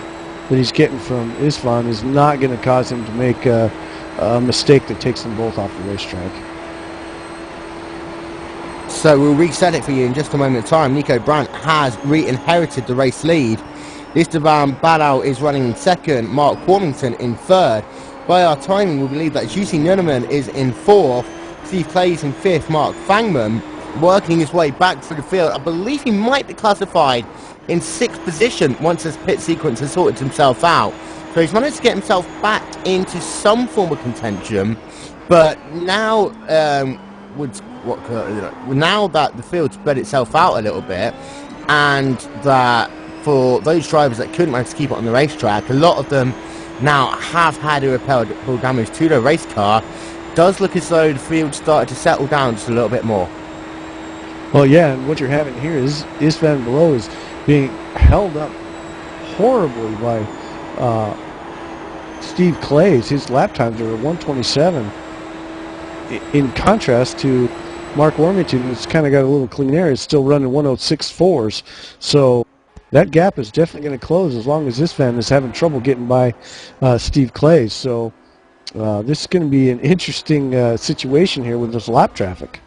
that he's getting from Istvan is not going to cause him to make a mistake that takes them both off the racetrack. So we'll reset it for you in just a moment of time. Nico Brandt has re-inherited the race lead. Esteban Balao is running in second, Mark Warrington in third. By our timing, we believe that Jussi Nuneman is in fourth, Steve Clays in fifth, Mark Fangman working his way back through the field. I believe he might be classified in sixth position once this pit sequence has sorted himself out. So he's managed to get himself back into some form of contention, but now now that the field spread itself out a little bit, and that for those drivers that couldn't manage to keep it on the racetrack, a lot of them now have had irreparable damage to their race car. Does look as though the field started to settle down just a little bit more. Well, yeah, and what you're having here is Istvan Balao is being held up horribly by Steve Clays. His lap times are 1:27. In contrast to Mark Warrington, who's kind of got a little clean air, is still running 1:06.4s. So that gap is definitely going to close as long as Istvan is having trouble getting by Steve Clays. So this is going to be an interesting situation here with this lap traffic.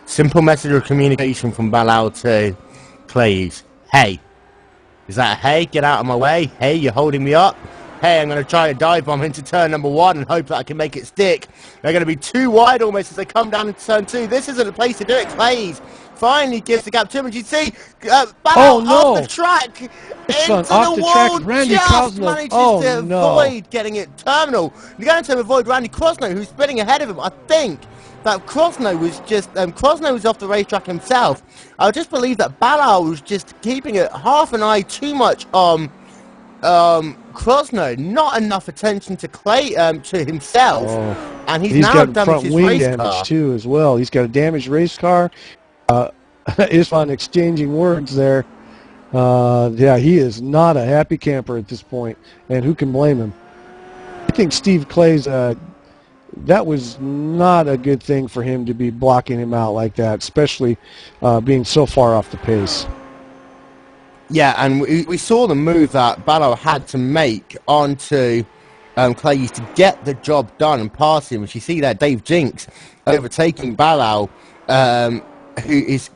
Simple message of communication from Balao to Clays. Hey. Is that a hey? Get out of my way. Hey, you're holding me up. Hey, I'm going to try a dive bomb into turn number 1 and hope that I can make it stick. They're going to be too wide almost as they come down into turn 2. This isn't the place to do it. Clays finally gives the gap to him. And you see Balao off the track into the wall. Randy just Krosno manages to avoid getting it terminal. You're going to avoid Randy Krosno, who's spinning ahead of him. I think that Krosno was just Krosno was off the racetrack himself. I just believe that Balao was just keeping it half an eye too much on Krosno, not enough attention to Clay to himself, and he's now got damaged front his wing race damage car too as well. He's got a damaged race car. Istvan exchanging words there. Yeah, he is not a happy camper at this point, and who can blame him? I think Steve Clays. That was not a good thing for him to be blocking him out like that, especially being so far off the pace. Yeah, and we saw the move that Balao had to make onto Clays to get the job done and pass him. As you see there, Dave Jinks overtaking Balao, who is,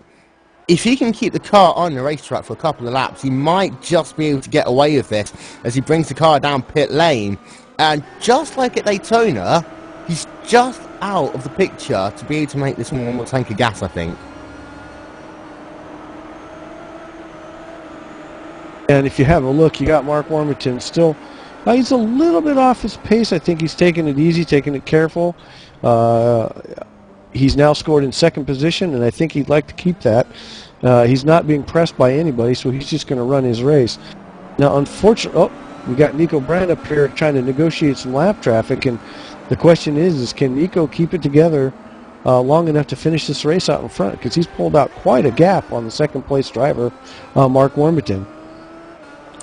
if he can keep the car on the racetrack for a couple of laps, he might just be able to get away with this as he brings the car down pit lane. And just like at Daytona, he's just out of the picture to be able to make this one more tank of gas, I think. And if you have a look, you got Mark Warrington still. He's a little bit off his pace. I think he's taking it easy, taking it careful. He's now scored in second position, and I think he'd like to keep that. He's not being pressed by anybody, so he's just going to run his race. Now, unfortunately, we got Nico Brandt up here trying to negotiate some lap traffic, and the question is can Nico keep it together long enough to finish this race out in front? Because he's pulled out quite a gap on the second place driver, Mark Warrington.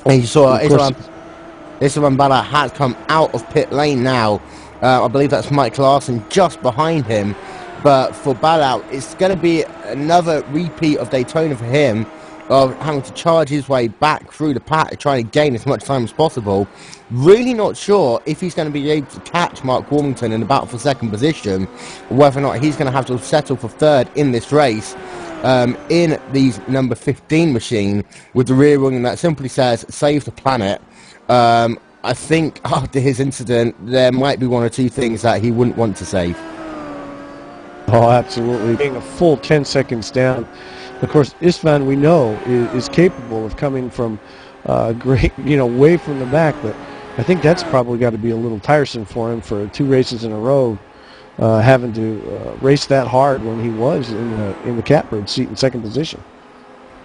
And you saw Esteban Balao has come out of pit lane now. I believe that's Mike Larson just behind him. But for Balao, it's going to be another repeat of Daytona for him. of having to charge his way back through the pack to try and gain as much time as possible. Really not sure if he's going to be able to catch Mark Warmington in the battle for second position, or whether or not he's going to have to settle for third in this race. In the number 15 machine with the rear wing that simply says save the planet. I think after his incident there might be one or two things that he wouldn't want to save. Oh, absolutely. Being a full 10 seconds down. Of course, Istvan, we know, is capable of coming from great, way from the back, but I think that's probably got to be a little tiresome for him for 2 races in a row, having to race that hard when he was in the catbird seat in second position.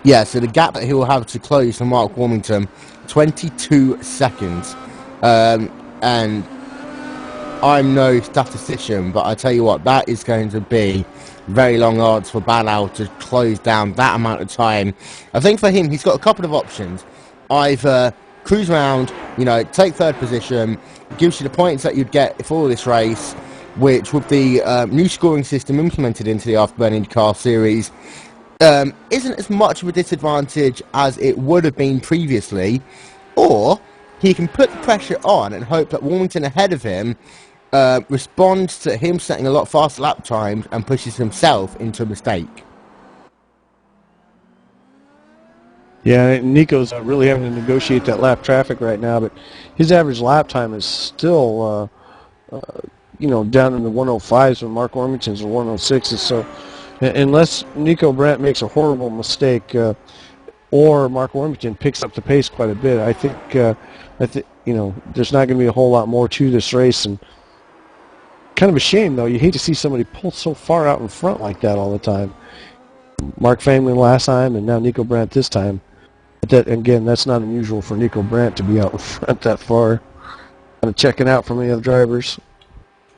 Yeah, so the gap that he will have to close for Mark Warmington, 22 seconds. And I'm no statistician, but I tell you what, that is going to be very long odds for Balal to close down that amount of time. I think for him, he's got a couple of options. Either cruise around, take third position, gives you the points that you'd get for this race, which with the new scoring system implemented into the Afterburn IndyCar series, isn't as much of a disadvantage as it would have been previously, or he can put the pressure on and hope that Warmington ahead of him responds to him setting a lot faster lap times and pushes himself into a mistake. Yeah, Nico's really having to negotiate that lap traffic right now, but his average lap time is still, down in the 105s when Mark Warmington's are 106s. So unless Nico Brandt makes a horrible mistake or Mark Warmington picks up the pace quite a bit, I think there's not going to be a whole lot more to this race. And kind of a shame, though. You hate to see somebody pull so far out in front like that all the time. Mark Fanglin last time, and now Nico Brandt this time. But that's not unusual for Nico Brandt to be out in front that far. Kind of checking out from the other drivers.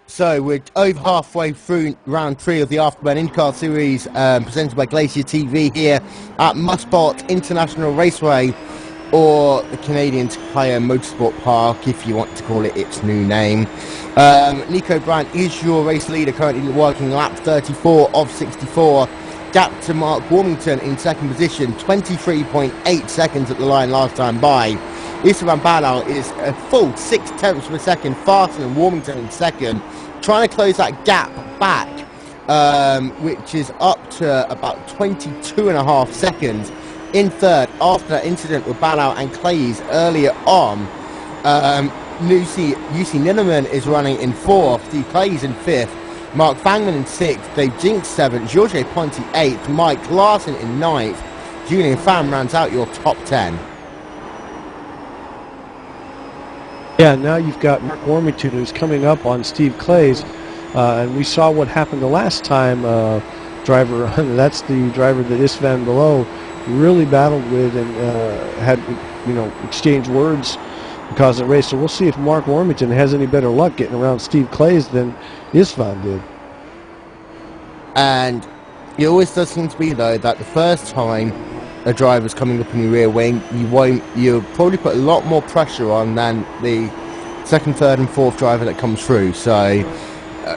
So we're over halfway through round 3 of the Afterburn IndyCar Series, presented by Glacier TV here at Mosport International Raceway, or the Canadian Tire Motorsport Park, if you want to call it its new name. Nico Brandt is your race leader, currently working lap 34 of 64. Gap to Mark Warmington in second position, 23.8 seconds at the line last time by. Istvan Balal is a full 0.6 of a second faster than Warmington in second, trying to close that gap back, which is up to about 22.5 seconds. In third, after that incident with Balal and Clays earlier on, UC Ninneman is running in 4th, Steve Clays in 5th, Mark Fangman in 6th, Dave Jinks 7th, Georges Ponty 8th, Mike Larson in 9th, Julian Pham rounds out your top 10. Yeah, now you've got Mark Warmington who's coming up on Steve Clays, and we saw what happened the last time driver run. That's the driver that Istvan Balal really battled with and had, exchanged words because of the race. So we'll see if Mark Warmington has any better luck getting around Steve Clays than Istvan did. And it always does seem to be, though, that the first time a driver's coming up in your rear wing, you'll probably put a lot more pressure on than the second, third and fourth driver that comes through. So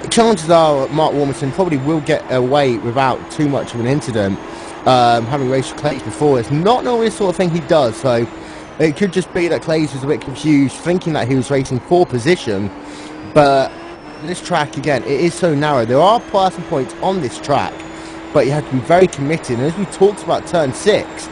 chances are Mark Warmington probably will get away without too much of an incident. Having raced with Clays before, it's not normally the sort of thing he does, so it could just be that Clays was a bit confused, thinking that he was racing for position. But this track, again, it is so narrow. There are passing points on this track, but you have to be very committed. And as we talked about turn 6,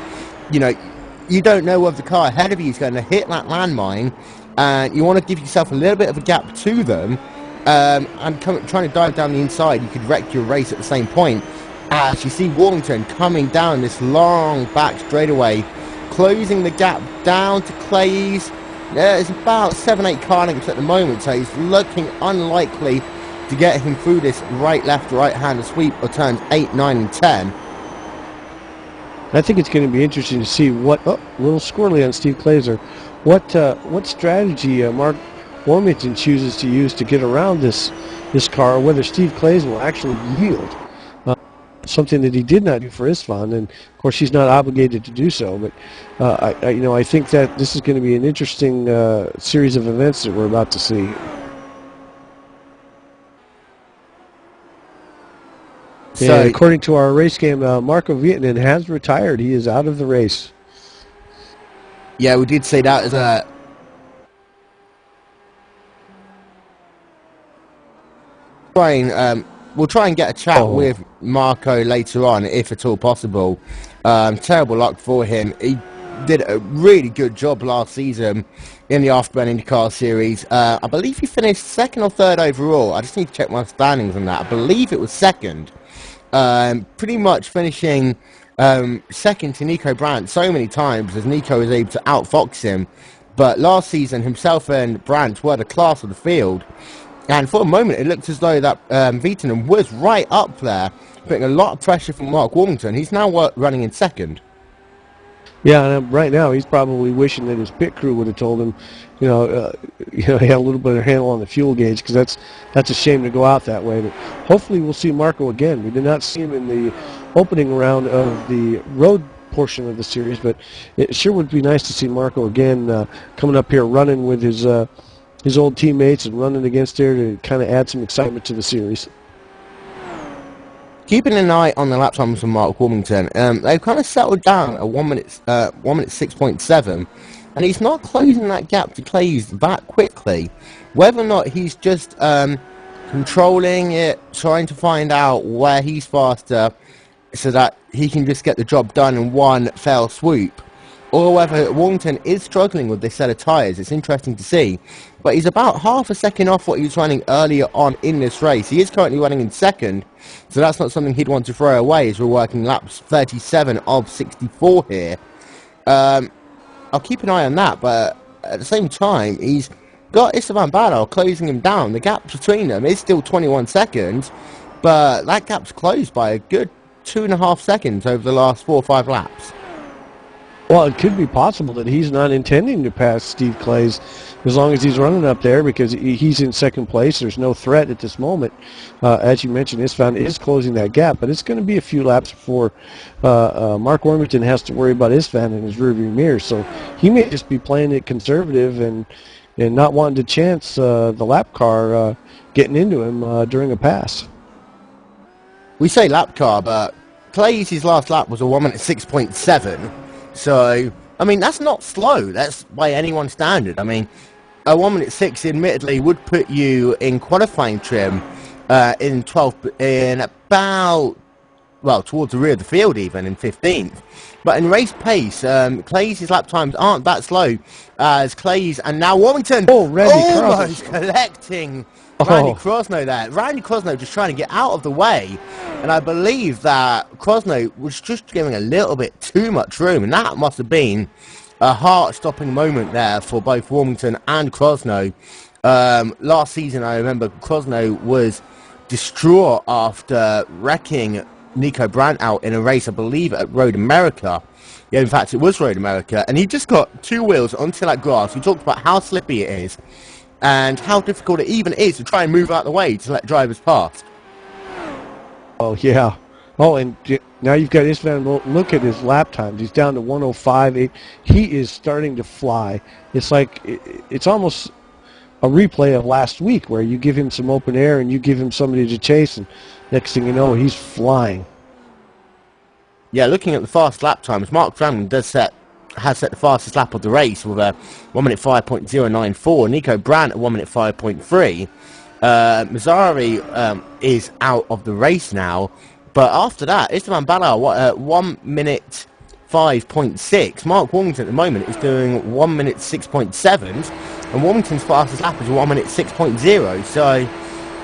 you don't know whether the car ahead of you is going to hit that landmine, and you want to give yourself a little bit of a gap to them, and trying to dive down the inside, you could wreck your race at the same point. As you see Warmington coming down this long back straightaway, closing the gap down to Clays. It's about 7-8 car lengths at the moment, so he's looking unlikely to get him through this right-left-right-hand sweep of turns 8, 9 and 10. I think it's going to be interesting to see what, a little squirrely on Steve Clazer, what strategy Mark Warmington chooses to use to get around this car, or whether Steve Clays will actually yield. Something that he did not do for Istvan, and of course he's not obligated to do so. But I think that this is going to be an interesting series of events that we're about to see. So, And according to our race game, Marco Vietinen has retired. He is out of the race. yeah, we did say that as a... we'll try and get a chat with Marco later on, if at all possible. Terrible luck for him. He did a really good job last season in the Afterburn IndyCar Series. I believe he finished second or third overall. I just need to check my standings on that. I believe it was second. Pretty much finishing second to Nico Brandt so many times as Nico was able to outfox him. But last season, himself and Brandt were the class of the field. And for a moment, it looked as though that Vietinen was right up there, putting a lot of pressure from Mark Warmington. He's now running in second. Yeah, and right now he's probably wishing that his pit crew would have told him, he had a little bit of handle on the fuel gauge, because that's a shame to go out that way. But hopefully we'll see Marco again. We did not see him in the opening round of the road portion of the series, but it sure would be nice to see Marco again coming up here running with his old teammates and running against there to kind of add some excitement to the series. Keeping an eye on the lap times from Mark Warmington, they've kind of settled down at 1 minute 6.7, and he's not closing that gap to Clays that quickly. Whether or not he's just controlling it, trying to find out where he's faster so that he can just get the job done in one fell swoop, or whether Warmington is struggling with this set of tyres, it's interesting to see. But he's about half a second off what he was running earlier on in this race. He is currently running in second, so that's not something he'd want to throw away as we're working laps 37 of 64 here. I'll keep an eye on that, but at the same time, he's got Esteban Badal closing him down. The gap between them is still 21 seconds, but that gap's closed by a good 2.5 seconds over the last 4 or 5 laps. Well, it could be possible that he's not intending to pass Steve Clays as long as he's running up there, because he's in second place. There's no threat at this moment. As you mentioned, Istvan is closing that gap, but it's going to be a few laps before Mark Warmington has to worry about Istvan in his rearview mirror. So he may just be playing it conservative and not wanting to chance the lap car getting into him during a pass. We say lap car, but Clays' last lap was a 1 minute 6.7. So, I mean, that's not slow. That's by anyone's standard. I mean, a 1 minute 6 admittedly would put you in qualifying trim in 12th, in about, well, towards the rear of the field even, in 15th. But in race pace, Clays' lap times aren't that slow as Clays and now Warmington almost collecting Randy Crosno there. Randy Crosno just trying to get out of the way. And I believe that Crosno was just giving a little bit too much room. And that must have been a heart-stopping moment there for both Warmington and Crosno. Last season, I remember Crosno was distraught after wrecking Nico Brandt out in a race, I believe, at Road America. Yeah, in fact, it was Road America. And he just got 2 wheels onto that grass. We talked about how slippy it is and how difficult it even is to try and move out the way to let drivers pass. Oh, yeah. Oh, and now you've got Istvan. Look at his lap times. He's down to 105.8. He is starting to fly. It's like, it's almost a replay of last week where you give him some open air and you give him somebody to chase, and next thing you know, he's flying. Yeah, looking at the fast lap times, Mark Framlin has set the fastest lap of the race with a 1 minute 5.094. Nico Brandt at 1 minute 5.3. Mazzari is out of the race now, but after that, Esteban Badal 1 minute 5.6. Mark Warmington at the moment is doing 1 minute 6.7, and Warmington's fastest lap is 1 minute 6.0. So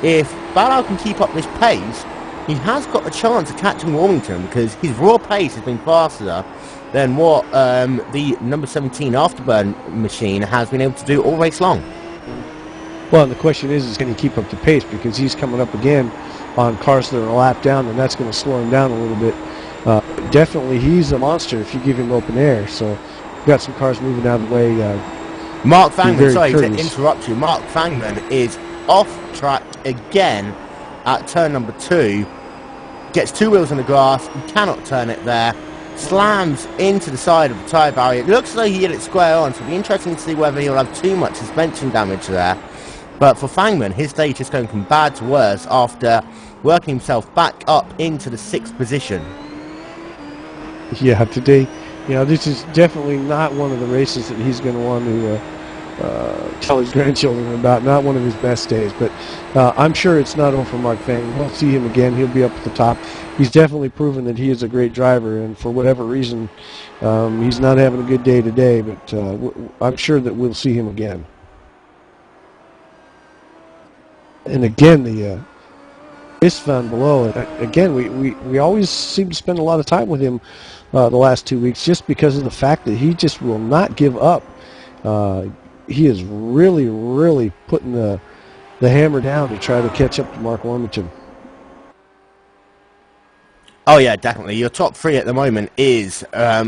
if Badal can keep up this pace, he has got a chance of catching Warmington, because his raw pace has been faster than what the number 17 Afterburn machine has been able to do all race long. Well, and the question is can he keep up the pace, because he's coming up again on cars that are a lap down, and that's going to slow him down a little bit. Definitely, he's a monster if you give him open air. So we've got some cars moving out of the way. Mark Fangman, sorry to interrupt you. Mark Fangman is off track again at turn number 2. Gets 2 wheels on the grass, he cannot turn it there. Slams into the side of the tyre barrier. It looks as though he hit it square on, so it'll be interesting to see whether he'll have too much suspension damage there. But for Fangman, his day is just going from bad to worse after working himself back up into the 6th position. Yeah, today, this is definitely not one of the races that he's going to want to tell his grandchildren about. Not one of his best days, but I'm sure it's not over for Mark Fang. We'll see him again. He'll be up at the top. He's definitely proven that he is a great driver, and for whatever reason, he's not having a good day today, but I'm sure that we'll see him again. And again, the Istvan below, again, we always seem to spend a lot of time with him the last 2 weeks just because of the fact that he just will not give up. He is really, really putting the hammer down to try to catch up to Mark Wormington. Oh yeah, definitely. Your top 3 at the moment is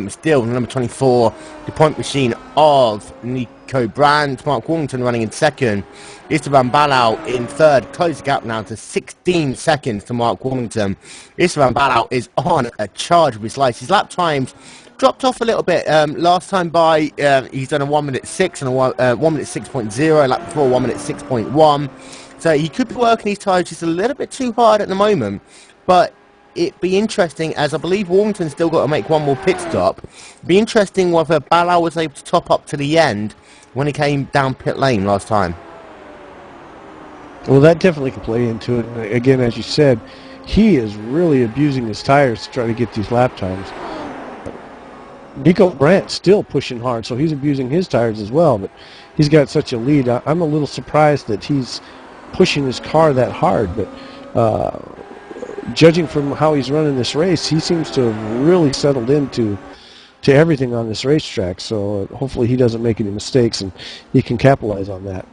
still number 24, the point machine of Nico Brandt, Mark Wormington running in 2nd, Esteban Balau in 3rd, close the gap now to 16 seconds to Mark Wormington. Esteban Balau is on a charge with his life. His lap times dropped off a little bit. Last time by, he's done a 1 minute 6 and a 1 minute 6.0, lap before 1 minute 6.1. So he could be working his tyres just a little bit too hard at the moment, but it'd be interesting, as I believe Warrington's still got to make one more pit stop. It'd be interesting whether Balau was able to top up to the end when he came down pit lane last time. Well, that definitely can play into it. And again, as you said, he is really abusing his tires to try to get these lap times. Nico Brandt still pushing hard, so he's abusing his tires as well, but he's got such a lead. I'm a little surprised that he's pushing his car that hard, but judging from how he's running this race, he seems to have really settled into everything on this racetrack. So hopefully he doesn't make any mistakes and he can capitalize on that.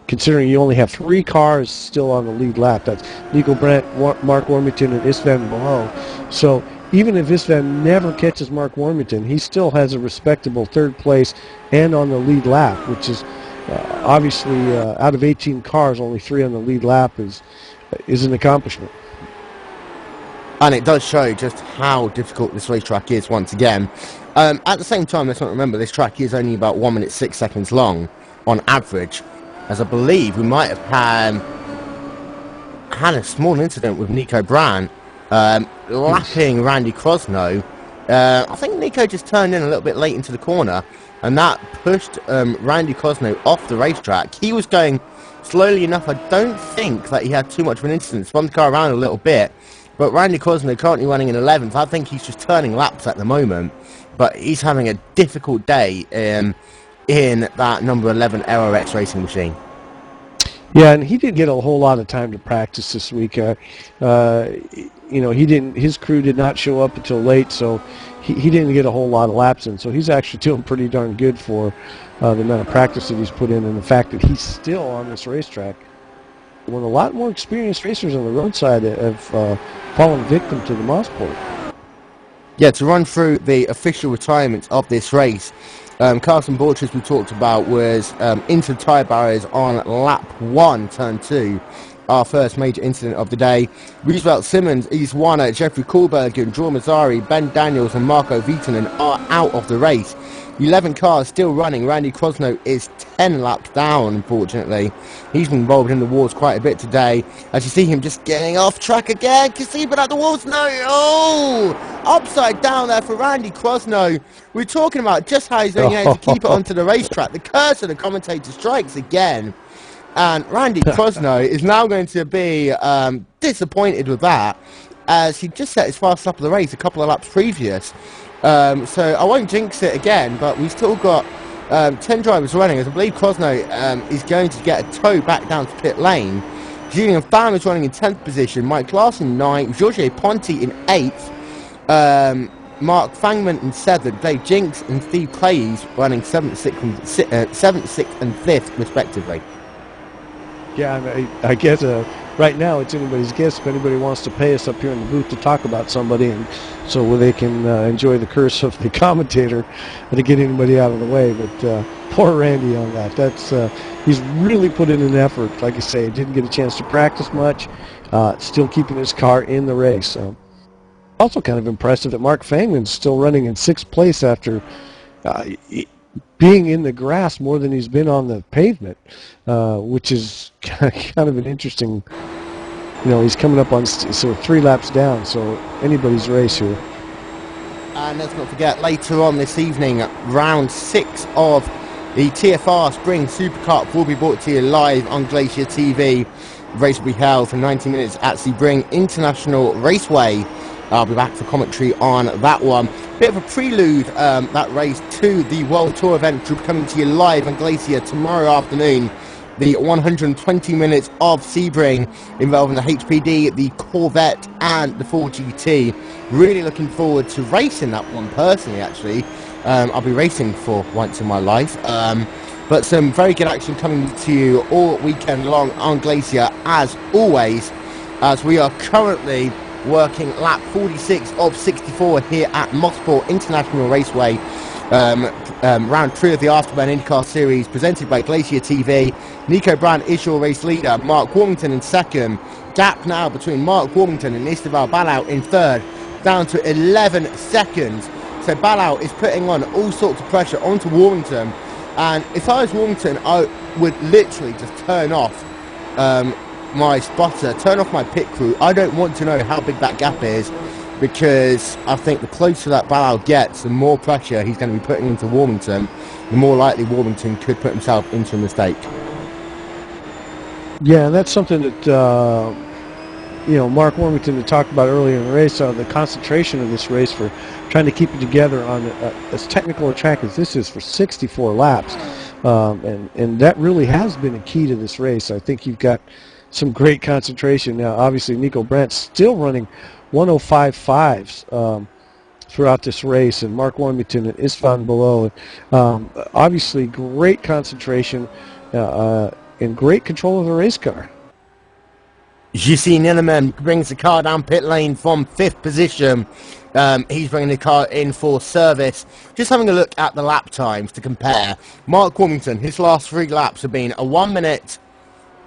Considering you only have 3 cars still on the lead lap, that's Nico Brandt, Mark Wormington, and Istvan below. So even if Istvan never catches Mark Wormington, he still has a respectable 3rd place and on the lead lap, which is obviously out of 18 cars, only 3 on the lead lap is an accomplishment. And it does show just how difficult this racetrack is once again. At the same time, let's not remember this track is only about 1 minute 6 seconds long on average, as I believe we might have had a small incident with Nico Brandt lapping Randy Crosno. I think Nico just turned in a little bit late into the corner, and that pushed Randy Crosno off the racetrack. He was going slowly enough. I don't think that he had too much of an incident. Spun the car around a little bit. But Randy Crosno currently running in 11th. I think he's just turning laps at the moment. But he's having a difficult day in that number 11 Aero X racing machine. Yeah, and he didn't get a whole lot of time to practice this week. His crew did not show up until late, so he didn't get a whole lot of laps in. So he's actually doing pretty darn good for the amount of practice that he's put in, and the fact that he's still on this racetrack. When a lot more experienced racers on the roadside have fallen victim to the Mosport. Yeah, to run through the official retirements of this race, Carson Borchers, we talked about, was into the tyre barriers on lap 1, turn 2. Our first major incident of the day. Roosevelt Simmons, East Warner, Jeffrey Kohlberger, Drew Mazzari, Ben Daniels and Marco Viitanen are out of the race. 11 cars still running. Randy Crosno is 10 laps down, unfortunately. He's been involved in the wars quite a bit today. As you see him just getting off track again. Can see but at the walls. No. Oh! Upside down there for Randy Crosno. We're talking about just how he's going to keep it onto the racetrack. The curse of the commentator strikes again. And Randy Crosno is now going to be disappointed with that, as he just set his fast lap of the race a couple of laps previous. So I won't jinx it again, but we've still got 10 drivers running, as I believe Crosno is going to get a tow back down to pit lane. Julian Pham is running in 10th position, Mike Larson 9th, Georges Ponti in 8th, Mark Fangman in 7th, Dave Jinks and Steve Clays running 7th, 6th and 5th respectively. Yeah, I guess right now it's anybody's guess if anybody wants to pay us up here in the booth to talk about somebody, and so they can enjoy the curse of the commentator and to get anybody out of the way. But poor Randy on that. That's he's really put in an effort. Like I say, didn't get a chance to practice much. Still keeping his car in the race. Also kind of impressive that Mark Fangman's still running in 6th place after being in the grass more than he's been on the pavement, which is kind of an interesting he's coming up on so 3 laps down. So anybody's race here. And let's not forget, later on this evening, round 6 of the TFR Spring Super Cup will be brought to you live on Glacier TV. The race will be held for 90 minutes at Sebring International Raceway. I'll be back for commentary on that one. Bit of a prelude, that race, to the World Tour event, which will be coming to you live on Glacier tomorrow afternoon. The 120 minutes of Sebring involving the HPD, the Corvette and the 4GT. Really looking forward to racing that one personally, actually. I'll be racing for once in my life. But some very good action coming to you all weekend long on Glacier, as always, as we are currently working lap 46 of 64 here at Mosport International Raceway. Round 3 of the Afterburn Indycar Series, presented by Glacier TV. Nico Brandt is your race leader. Mark Warmington in second. Gap now between Mark Warmington and Esteban Balau in third, down to 11 seconds. So Balau is putting on all sorts of pressure onto Warmington. And if I was Warmington, I would literally just turn off my spotter, turn off my pit crew. I don't want to know how big that gap is, because I think the closer that Balau gets, the more pressure he's going to be putting into Warmington, the more likely Warmington could put himself into a mistake. Yeah, and that's something that Mark Warmington had talked about earlier in the race. The concentration of this race for trying to keep it together on as technical a track as this is for 64 laps, and that really has been a key to this race. I think you've got some great concentration. Now, obviously, Nico Brandt still running 105.5s throughout this race, and Mark Warmington and Istvan below. Obviously, great concentration and great control of the race car. Jussi Ninnemann brings the car down pit lane from 5th position. He's bringing the car in for service. Just having a look at the lap times to compare. Mark Warmington, his last 3 laps have been a 1 minute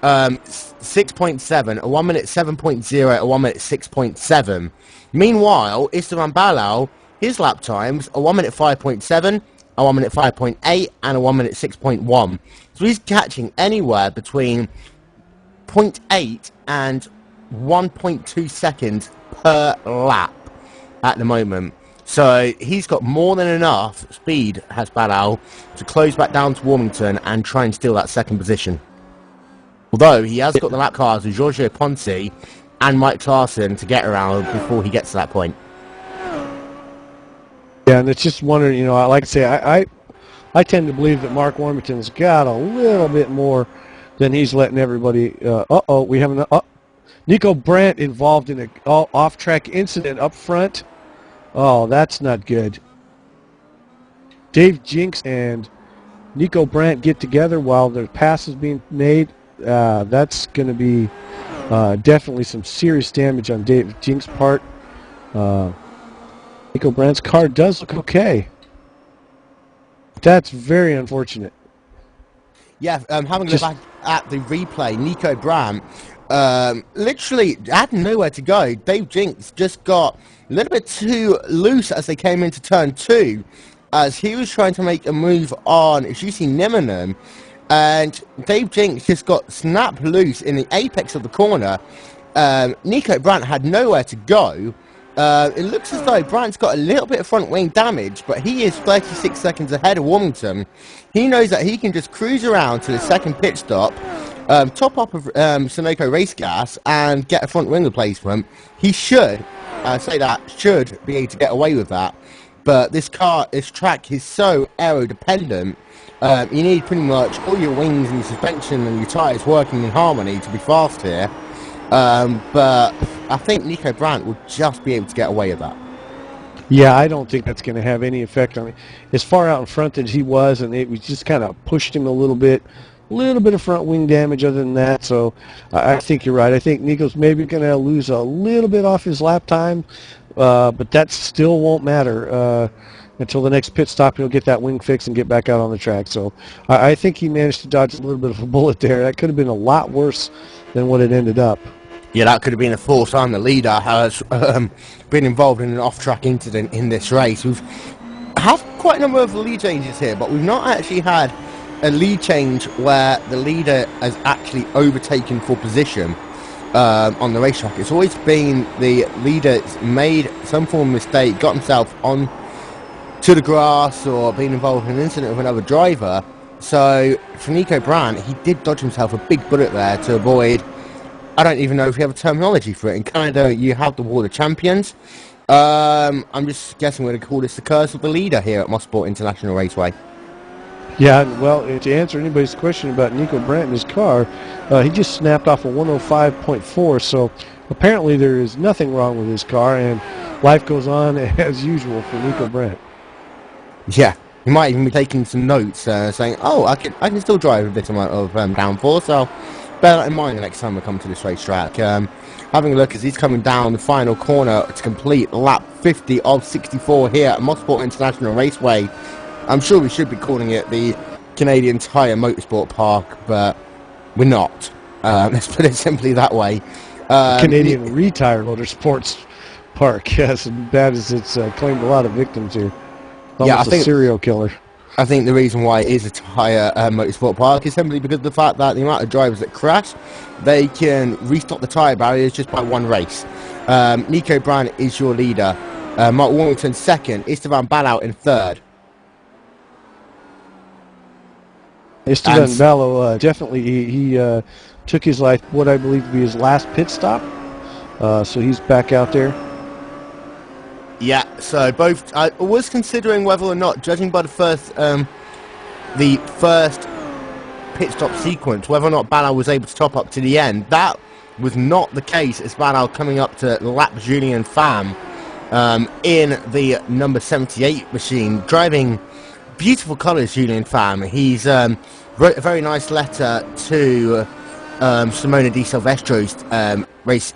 6.7, a 1 minute 7.0, a 1 minute 6.7. Meanwhile, Esteban Balau, his lap times, a 1 minute 5.7, a 1 minute 5.8, and a 1 minute 6.1. So he's catching anywhere between 0.8 and 1.2 seconds per lap at the moment. So he's got more than enough speed, has Balau, to close back down to Warmington and try and steal that second position. Although he has got the lap cars with Giorgio Ponzi and Mike Clarkson to get around before he gets to that point. Yeah, and it's just wondering, like I say, I tend to believe that Mark Warmington's got a little bit more than he's letting everybody. We have Nico Brandt involved in an off-track incident up front. Oh, that's not good. Dave Jinks and Nico Brandt get together while their pass is being made. That's going to be definitely some serious damage on Dave Jinks' part. Nico Brandt's car does look okay. That's very unfortunate. Yeah, having a look back at the replay, Nico Brandt literally had nowhere to go. Dave Jinks just got a little bit too loose as they came into turn 2, as he was trying to make a move on Jussi Ninnemann, and Dave Jinks just got snapped loose in the apex of the corner. Nico Brandt had nowhere to go. It looks as though Brandt's got a little bit of front wing damage, but he is 36 seconds ahead of Warmington. He knows that he can just cruise around to the second pit stop, top up of Sunoco race gas, and get a front wing replacement. He should, should be able to get away with that. But this track is so aero-dependent. You need pretty much all your wings and your suspension and your tyres working in harmony to be fast here. But I think Nico Brandt will just be able to get away with that. Yeah, I don't think that's going to have any effect on him. As far out in front as he was, and it was just kind of pushed him a little bit of front wing damage other than that. So I think you're right. I think Nico's maybe going to lose a little bit off his lap time, but that still won't matter until the next pit stop. He'll get that wing fixed and get back out on the track. So I think he managed to dodge a little bit of a bullet there. That could have been a lot worse than what it ended up. Yeah, that could have been a fourth time the leader has been involved in an off-track incident in this race. We've had quite a number of lead changes here, but we've not actually had a lead change where the leader has actually overtaken for position. on the racetrack. It's always been the leader that's made some form of mistake, got himself on to the grass, or been involved in an incident with another driver. So for Nico Brandt, he did dodge himself a big bullet there to avoid, I don't even know if we have a terminology for it. In Canada, you have the Wall of Champions. I'm just guessing we're going to call this the curse of the leader here at Mosport International Raceway. Yeah, well, to answer anybody's question about Nico Brandt and his car, he just snapped off a 105.4, so apparently there is nothing wrong with his car, and life goes on as usual for Nico Brandt. Yeah, he might even be taking some notes, saying, "Oh, I can still drive a bit amount of downforce, so bear that in mind the next time we come to this racetrack." Having a look as he's coming down the final corner to complete lap 50 of 64 here at Mosport International Raceway. I'm sure we should be calling it the Canadian Tire Motorsport Park, but we're not. Let's put it simply that way. Canadian Retire Motorsports Park, yes, and bad as it's claimed a lot of victims here. Almost a serial killer. I think the reason why it is a tire motorsport park is simply because of the fact that the amount of drivers that crash, they can restock the tire barriers just by one race. Nico Brandt is your leader. Mark Warrington second. Esteban Ballau in third. Esteban Ballau, definitely, he took his life, what I believe to be his last pit stop. So he's back out there. Yeah, so both. I was considering whether or not, judging by the first pit stop sequence, whether or not Ballau was able to top up to the end. That was not the case, as Ballau coming up to lap Julien Pham in the number 78 machine, driving beautiful colours. Julien Pham. He's wrote a very nice letter to Simona Di Silvestro's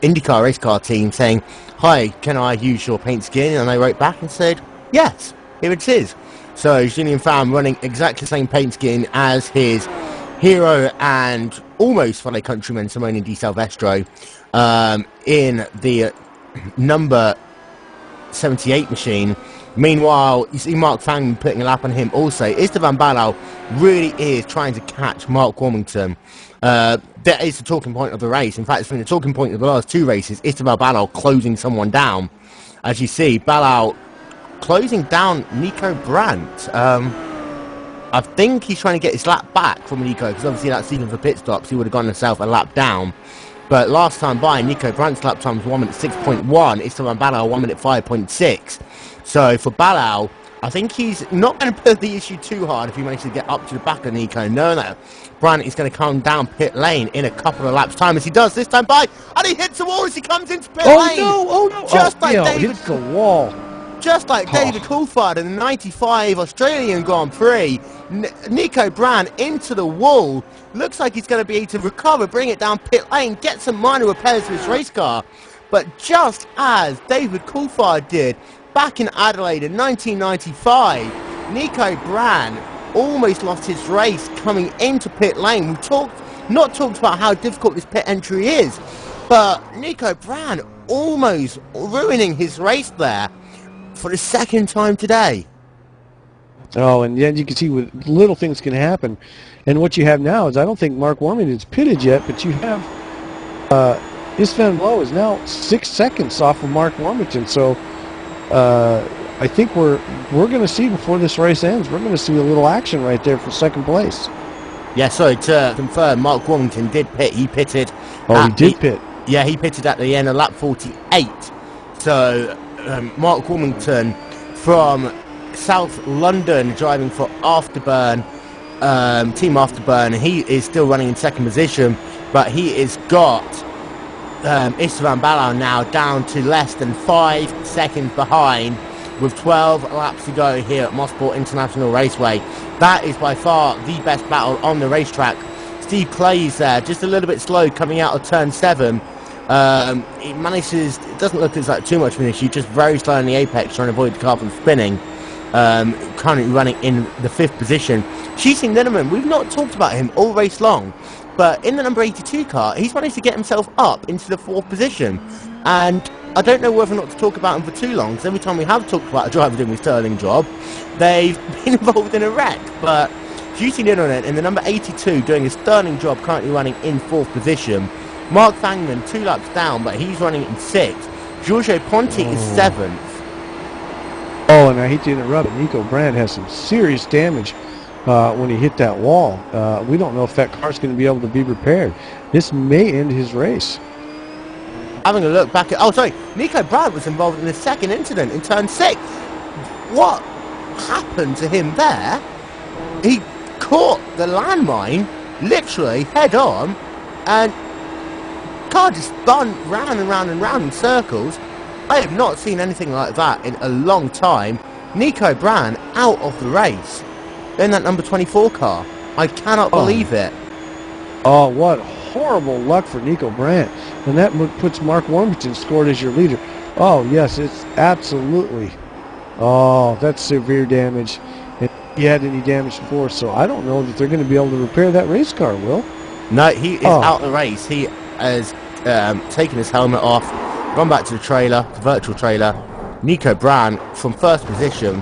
Indycar race car team saying, "Hi, can I use your paint skin?" And they wrote back and said, "Yes, here it is." So Julien Pham running exactly the same paint skin as his hero and almost fellow countryman Simona Di Silvestro in the number 78 machine. Meanwhile, you see Mark Fangman putting a lap on him also. Esteban Ballau really is trying to catch Mark Warmington. That is the talking point of the race. In fact, it's been the talking point of the last two races. Esteban Ballau closing someone down. As you see, Ballau closing down Nico Brandt. I think he's trying to get his lap back from Nico, because obviously that sequence of pit stops, he would have gone himself a lap down. But last time by, Nico Brandt's lap time was 1 minute 6.1, Esteban Ballau 1 minute 5.6. So for Ballau, I think he's not going to put the issue too hard if he manages to get up to the back of Nico, knowing that Brandt is going to come down pit lane in a couple of laps' time, as he does this time by, and he hits the wall as he comes into pit lane. Oh no! Just like David, hits the wall. Just like David Coulthard in the '95 Australian Grand Prix, Nico Brandt into the wall. Looks like he's going to be able to recover, bring it down pit lane, get some minor repairs to his race car. But just as David Coulthard did back in Adelaide in 1995, Nico Brandt almost lost his race coming into pit lane. We've not talked about how difficult this pit entry is, but Nico Brandt almost ruining his race there for the second time today. Oh, and then you can see with little things can happen. And what you have now is, I don't think Mark Warmington's pitted yet, but you have Istvan Blow is now 6 seconds off of Mark Warmington. So I think we're going to see, before this race ends, we're going to see a little action right there for second place. Yeah, sorry, to confirm, Mark Warmington did pit. He pitted. Oh, he did pit. Yeah, he pitted at the end of lap 48. So Mark Warmington from South London, driving for Afterburn, Team Afterburn. He is still running in second position, but he has got Esteban Ballau now down to less than 5 seconds behind, with 12 laps to go here at Mosport International Raceway. That is by far the best battle on the racetrack. Steve Clay's there, just a little bit slow coming out of turn 7. It doesn't look as like too much of an issue, just very slow in the apex, trying to avoid the car from spinning. Currently running in the 5th position. Cheating Linneman, we've not talked about him all race long, but in the number 82 car, he's managed to get himself up into the 4th position. And I don't know whether or not to talk about him for too long, because every time we have talked about a driver doing a sterling job, they've been involved in a wreck. But Cheating Linneman in the number 82 doing a sterling job, currently running in 4th position. Mark Fangman 2 laps down, but he's running in 6th. Giorgio Ponti is 7th. Oh, and I hate to interrupt, but Nico Brandt has some serious damage when he hit that wall. We don't know if that car's going to be able to be repaired. This may end his race. Having a look back at... Oh, sorry. Nico Brandt was involved in the second incident in turn 6. What happened to him there? He caught the landmine, literally, head on, and car just spun round and round and round in circles. I have not seen anything like that in a long time. Nico Brandt out of the race in that number 24 car. I cannot believe it. Oh, what horrible luck for Nico Brandt. And that puts Mark Warmington scored as your leader. Oh, yes, it's absolutely. Oh, that's severe damage. And he had any damage before, so I don't know that they're going to be able to repair that race car, Will. No, he is out of the race. He has taken his helmet off, gone back to the trailer, the virtual trailer. Nico Brandt from first position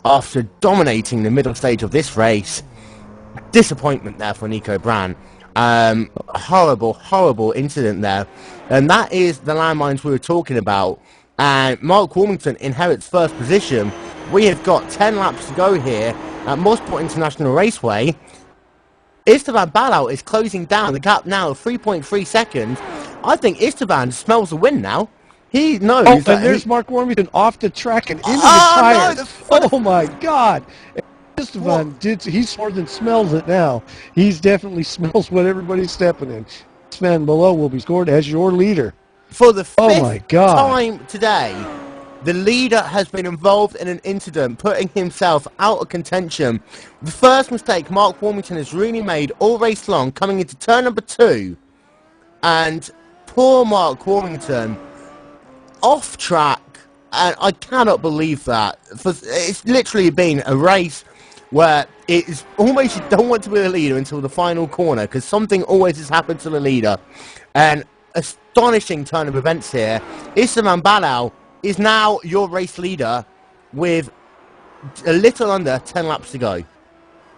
after dominating the middle stage of this race. Disappointment there for Nico Brandt. Horrible, horrible incident there. And that is the landmines we were talking about. And Mark Warmington inherits first position. We have got 10 laps to go here at Mosport International Raceway. Esteban Balau is closing down the gap now of 3.3 seconds. I think Esteban smells the win now. He knows. Oh, and there's Mark Warmington off the track and into the tire. No, oh my God! Esteban he's more than smells it now. He's definitely smells what everybody's stepping in. This man below will be scored as your leader. For the 5th time today, the leader has been involved in an incident, putting himself out of contention. The first mistake Mark Warmington has really made all race long, coming into turn number 2. And poor Mark Warmington, off track, and I cannot believe that. It's literally been a race where it is almost you don't want to be the leader until the final corner, because something always has happened to the leader. And astonishing turn of events here. Esteban Balau is now your race leader with a little under 10 laps to go.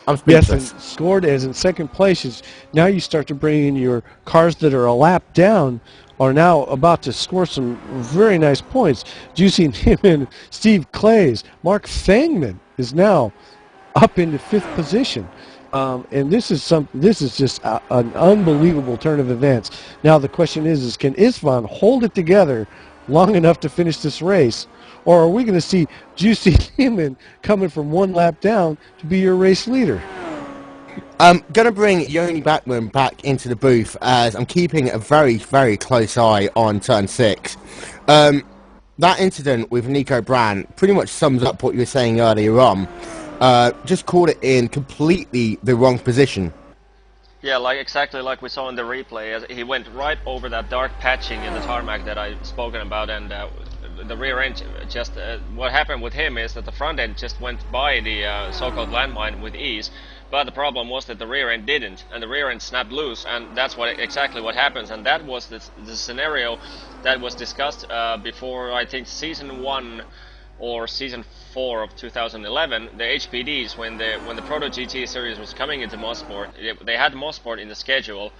I'm speechless. Yes, and scored as in second place. Now you start to bring in your cars that are a lap down are now about to score some very nice points. Juicy Neiman, Steve Clays, Mark Fangman is now up into 5th position. And this is just an unbelievable turn of events. Now the question is can Istvan hold it together long enough to finish this race, or are we going to see Juicy Neiman coming from 1 lap down to be your race leader? I'm going to bring Yoni Backman back into the booth as I'm keeping a very, very close eye on turn 6. That incident with Nico Brandt pretty much sums up what you were saying earlier on. Just caught it in completely the wrong position. Yeah, exactly like we saw in the replay. As he went right over that dark patching in the tarmac that I've spoken about, and the rear end just... what happened with him is that the front end just went by the so-called landmine with ease, but the problem was that the rear end didn't, and the rear end snapped loose, and that's exactly what happens, and that was the scenario that was discussed before, I think, Season 1 or Season 4 of 2011, the HPDs, when the Proto GT series was coming into Mosport, they had Mosport in the schedule,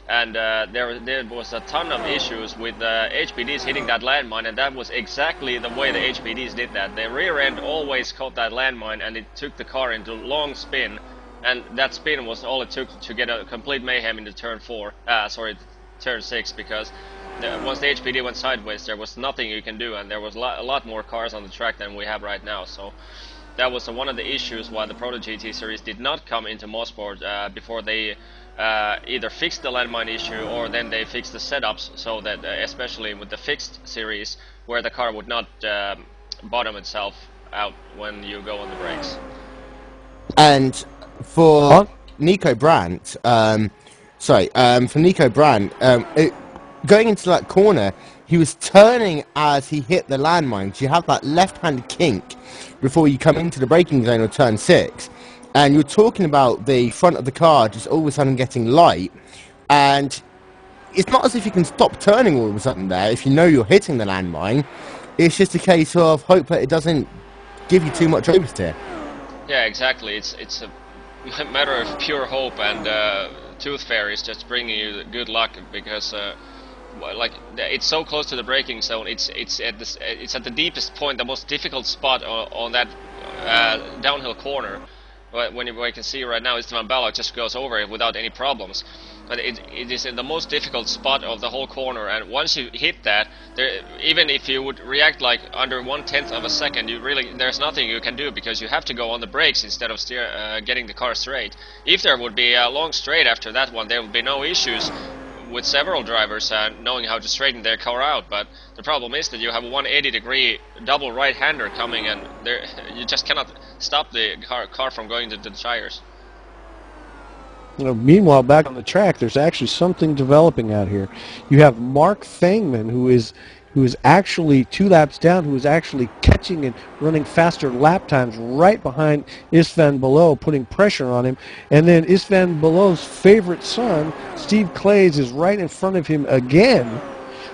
and there was a ton of issues with HPDs hitting that landmine, and that was exactly the way the HPDs did that. The rear end always caught that landmine, and it took the car into a long spin, and that spin was all it took to get a complete mayhem into turn 6, because once the HPD went sideways, there was nothing you can do, and there was a lot more cars on the track than we have right now. So that was one of the issues why the Proto GT series did not come into Mosport before they either fixed the landmine issue, or then they fixed the setups, so that especially with the fixed series, where the car would not bottom itself out when you go on the brakes. And for Nico Brandt, going into that corner, he was turning as he hit the landmine. You have that left-hand kink before you come into the braking zone of turn 6. And you're talking about the front of the car just all of a sudden getting light. And it's not as if you can stop turning all of a sudden there if you know you're hitting the landmine. It's just a case of hope that it doesn't give you too much oversteer. Yeah, exactly. It's a matter of pure hope, and tooth fairy is just bringing you good luck because like it's so close to the braking zone. It's at the deepest point, the most difficult spot on that downhill corner. When you can see right now, Esteban Balog just goes over it without any problems. But it is in the most difficult spot of the whole corner, and once you hit that, even if you would react like under 1/10 of a second, there's nothing you can do because you have to go on the brakes instead of getting the car straight. If there would be a long straight after that one, there would be no issues with several drivers knowing how to straighten their car out, but the problem is that you have a 180-degree double right-hander coming, and you just cannot stop the car from going to the tires. Meanwhile, back on the track, there's actually something developing out here. You have Mark Thangman, who is actually 2 laps down, who is actually catching and running faster lap times right behind Istvan Below, putting pressure on him. And then Istvan Below's favorite son, Steve Clays, is right in front of him again.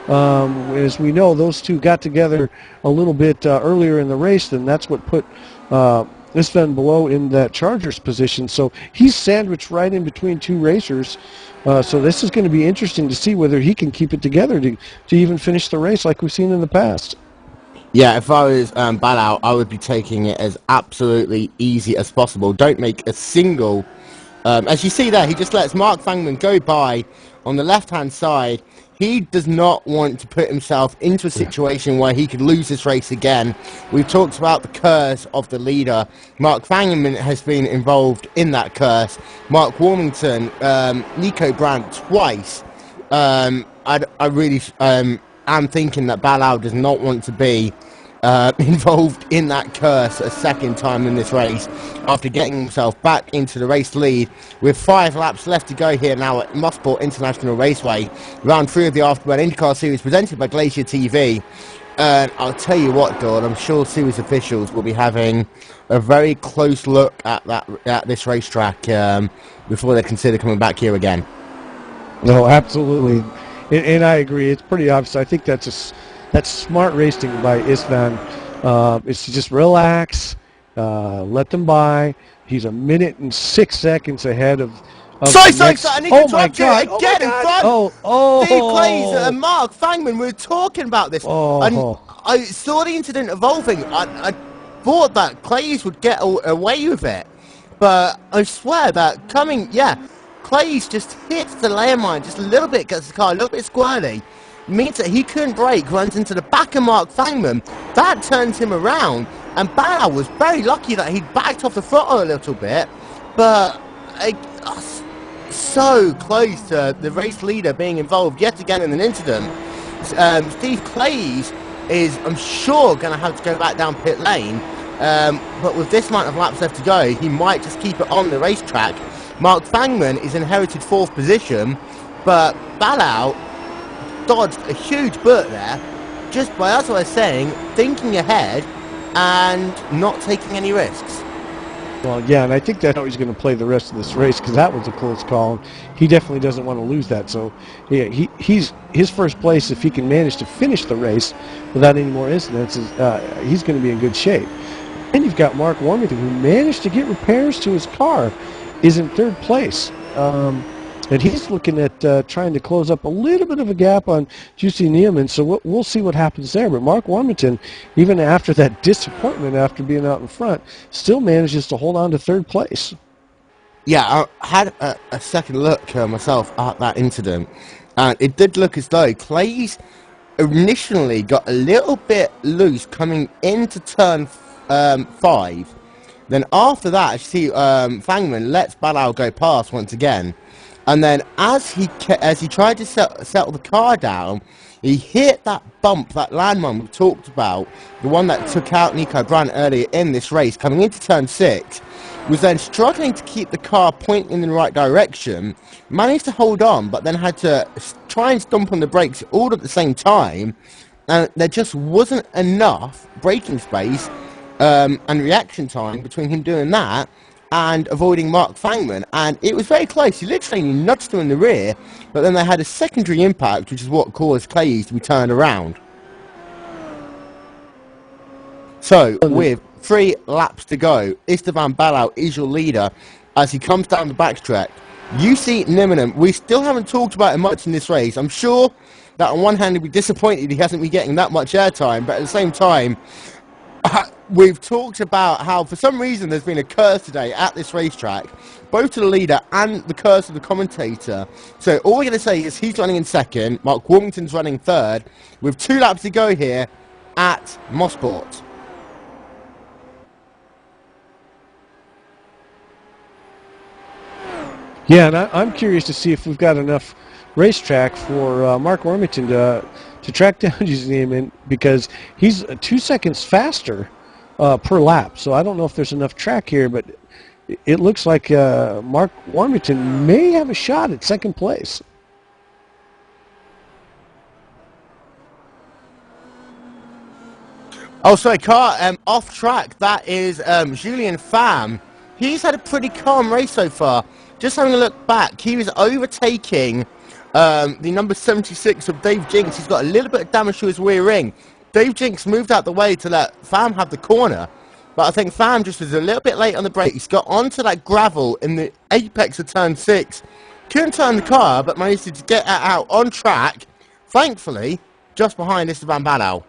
As we know, those two got together a little bit earlier in the race, and that's what put Istvan Below in that Chargers position. So he's sandwiched right in between 2 racers. So this is going to be interesting to see whether he can keep it together to even finish the race like we've seen in the past. Yeah, if I was Balau, I would be taking it as absolutely easy as possible. Don't make a single... as you see there, he just lets Mark Fangman go by on the left-hand side. He does not want to put himself into a situation where he could lose this race again. We've talked about the curse of the leader. Mark Fangman has been involved in that curse. Mark Warmington, Nico Brandt twice. I really am thinking that Balau does not want to be involved in that curse a second time in this race after getting himself back into the race lead with 5 laps left to go here now at Mosport International Raceway, round 3 of the Afterburn IndyCar Series presented by Glacier TV. And I'll tell you what, Dawn, I'm sure series officials will be having a very close look at this racetrack before they consider coming back here again. No, absolutely, and I agree. It's pretty obvious. I think that's smart racing by Istvan. It's to just relax, let them by. He's 1 minute and 6 seconds ahead of Sorry, I need to interrupt you God. again in front. Steve Clays and Mark Fangman were talking about this. And I saw the incident evolving. I thought that Clays would get away with it. But I swear that Clays just hits the landmine just a little bit, gets the car a little bit squirrely. Means that he couldn't brake, runs into the back of Mark Fangman. That turns him around. And Balau was very lucky that he backed off the throttle a little bit. But... so close to the race leader being involved yet again in an incident. Steve Clays is, I'm sure, going to have to go back down pit lane, but with this amount of laps left to go, he might just keep it on the racetrack. Mark Fangman is inherited 4th position, but Balau dodged a huge bullet there, just by, as I was saying, thinking ahead and not taking any risks. Well, yeah, and I think that's how he's going to play the rest of this race, because that was a close call. He definitely doesn't want to lose that. So, yeah, he's his first place. If he can manage to finish the race without any more incidents, he's going to be in good shape. And you've got Mark Warmington, who managed to get repairs to his car, is in 3rd place. And he's looking at trying to close up a little bit of a gap on Jussi Niemann, so we'll see what happens there. But Mark Warmington, even after that disappointment after being out in front, still manages to hold on to 3rd place. Yeah, I had a second look myself at that incident, and it did look as though Clays initially got a little bit loose coming into turn 5. Then after that, you see Fangman lets Balau go past once again. And then as he tried to settle the car down, he hit that bump, that landmine we talked about, the one that took out Nico Brandt earlier in this race, coming into turn 6, was then struggling to keep the car pointing in the right direction, managed to hold on, but then had to try and stomp on the brakes all at the same time, and there just wasn't enough braking space and reaction time between him doing that and avoiding Mark Fangman, and it was very close. He literally nudged him in the rear, but then they had a secondary impact, which is what caused Clays to be turned around. So, with 3 laps to go, Esteban Balau is your leader as he comes down the backtrack. You see Niminen. We still haven't talked about him much in this race. I'm sure that on one hand he'd be disappointed he hasn't been getting that much airtime, but at the same time, we've talked about how for some reason there's been a curse today at this racetrack, both to the leader and the curse of the commentator. So all we're going to say is he's running in second, Mark Warmington's running third, with 2 laps to go here at Mosport. Yeah, and I'm curious to see if we've got enough racetrack for Mark Warmington to track down his name in, because he's 2 seconds faster per lap. So I don't know if there's enough track here, but it looks like Mark Warmington may have a shot at second place. Oh, sorry, car off track. That is Julien Pham. He's had a pretty calm race so far. Just having a look back, he was overtaking the number 76 of Dave Jinks. He's got a little bit of damage to his rear ring. Dave Jinks moved out the way to let Pham have the corner, but I think Pham just was a little bit late on the brakes. Got onto that gravel in the apex of turn 6. Couldn't turn the car, but managed to get it out on track, thankfully, just behind Esteban Badal.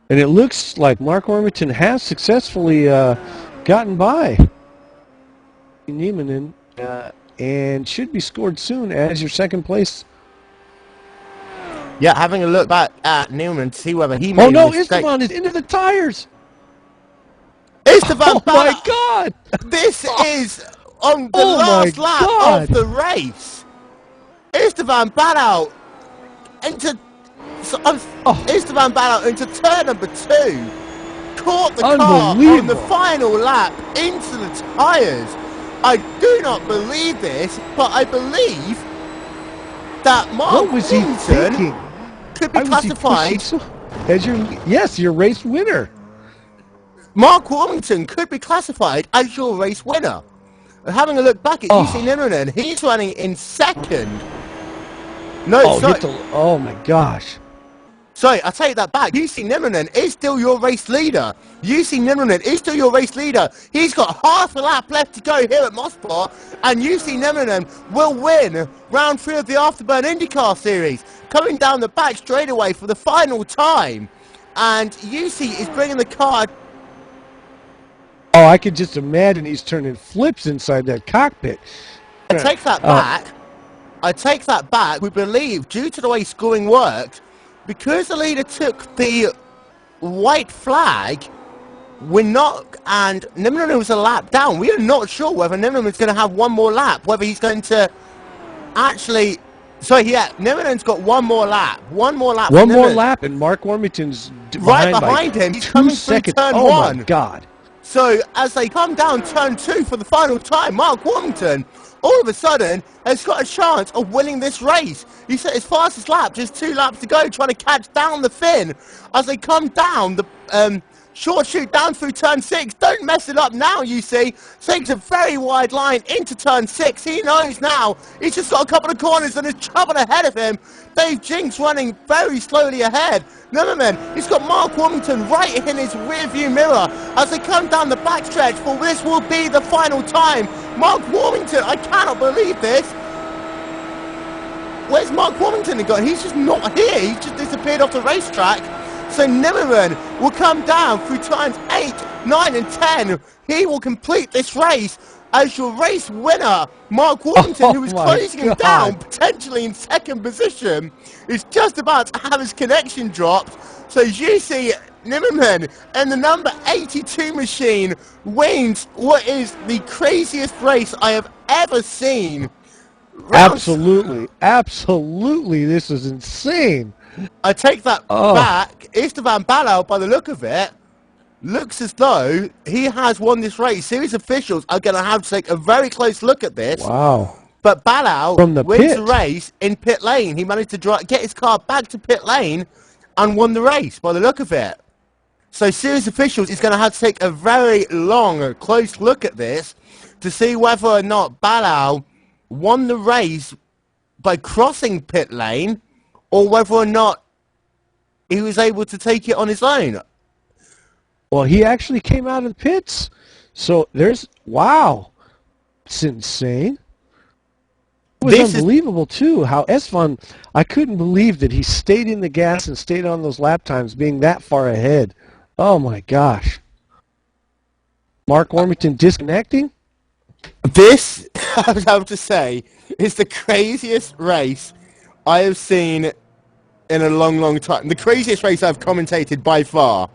And it looks like Mark Warmington has successfully gotten by Nieminen and should be scored soon as your second place. Yeah, having a look back at Nieminen to see whether he made a mistake. Esteban is into the tires. Esteban Oh Badal! my God! This is on the last lap God. of the race. Esteban Badal into Esteban Badal into turn number 2. Caught the car on the final lap into the tyres. I do not believe this, but I believe that Mark Warmington could be classified as your race winner. Mark Warmington could be classified as your race winner. Having a look back at UC Nimmerman, he's running in second. No, sorry. Oh my gosh. Sorry, I take that back. UC Nimmerman is still your race leader. UC Nimmerman is still your race leader. He's got half a lap left to go here at Mosport, and UC Nimmerman will win round 3 of the Afterburn IndyCar Series, coming down the back straightaway for the final time. And UC is bringing the car. Oh, I could just imagine he's turning flips inside that cockpit. I take that back. I take that back. We believe, due to the way scoring worked, because the leader took the white flag, we're not, and Nimmerman was a lap down. We are not sure whether Nimmerman's going to have one more lap, whether he's going to actually. So yeah, Nimmerman's got one more lap. One more lap, and Mark Warmington's right behind him. He's coming through turn 1. Oh my God. So as they come down turn 2 for the final time, Mark Warmington all of a sudden has got a chance of winning this race. He set his fastest lap, just 2 laps to go, trying to catch down the Finn as they come down the short shoot down through turn 6. Don't mess it up now, you see. Takes a very wide line into turn 6. He knows now. He's just got a couple of corners and there's trouble ahead of him. Dave Jinks running very slowly ahead. Nimmerman, he's got Mark Warmington right in his rearview mirror as they come down the backstretch, for this will be the final time. Mark Warmington, I cannot believe this. Where's Mark Warmington gone? He's just not here. He's just disappeared off the racetrack. So Nimmerman will come down through times 8, 9 and 10. He will complete this race as your race winner. Mark Warmington, who is closing him down, potentially in second position, is just about to have his connection dropped. So you see Nimmerman and the number 82 machine wins what is the craziest race I have ever seen. Absolutely. This is insane. I take that back. Esteban Badal, by the look of it, looks as though he has won this race. Series officials are going to have to take a very close look at this. Wow. But Badal wins the race in pit lane. He managed to get his car back to pit lane and won the race, by the look of it. So series officials is going to have to take a very long, close look at this to see whether or not Badal won the race by crossing pit lane, or whether or not he was able to take it on his own. Well, he actually came out of the pits. So wow, it's insane. It was This is unbelievable, too, how Esfon, I couldn't believe that he stayed in the gas and stayed on those lap times being that far ahead. Oh, my gosh. Mark Warmington disconnecting? this I would have to say is the craziest race I have seen in a long, long time. The craziest race I've commentated by far.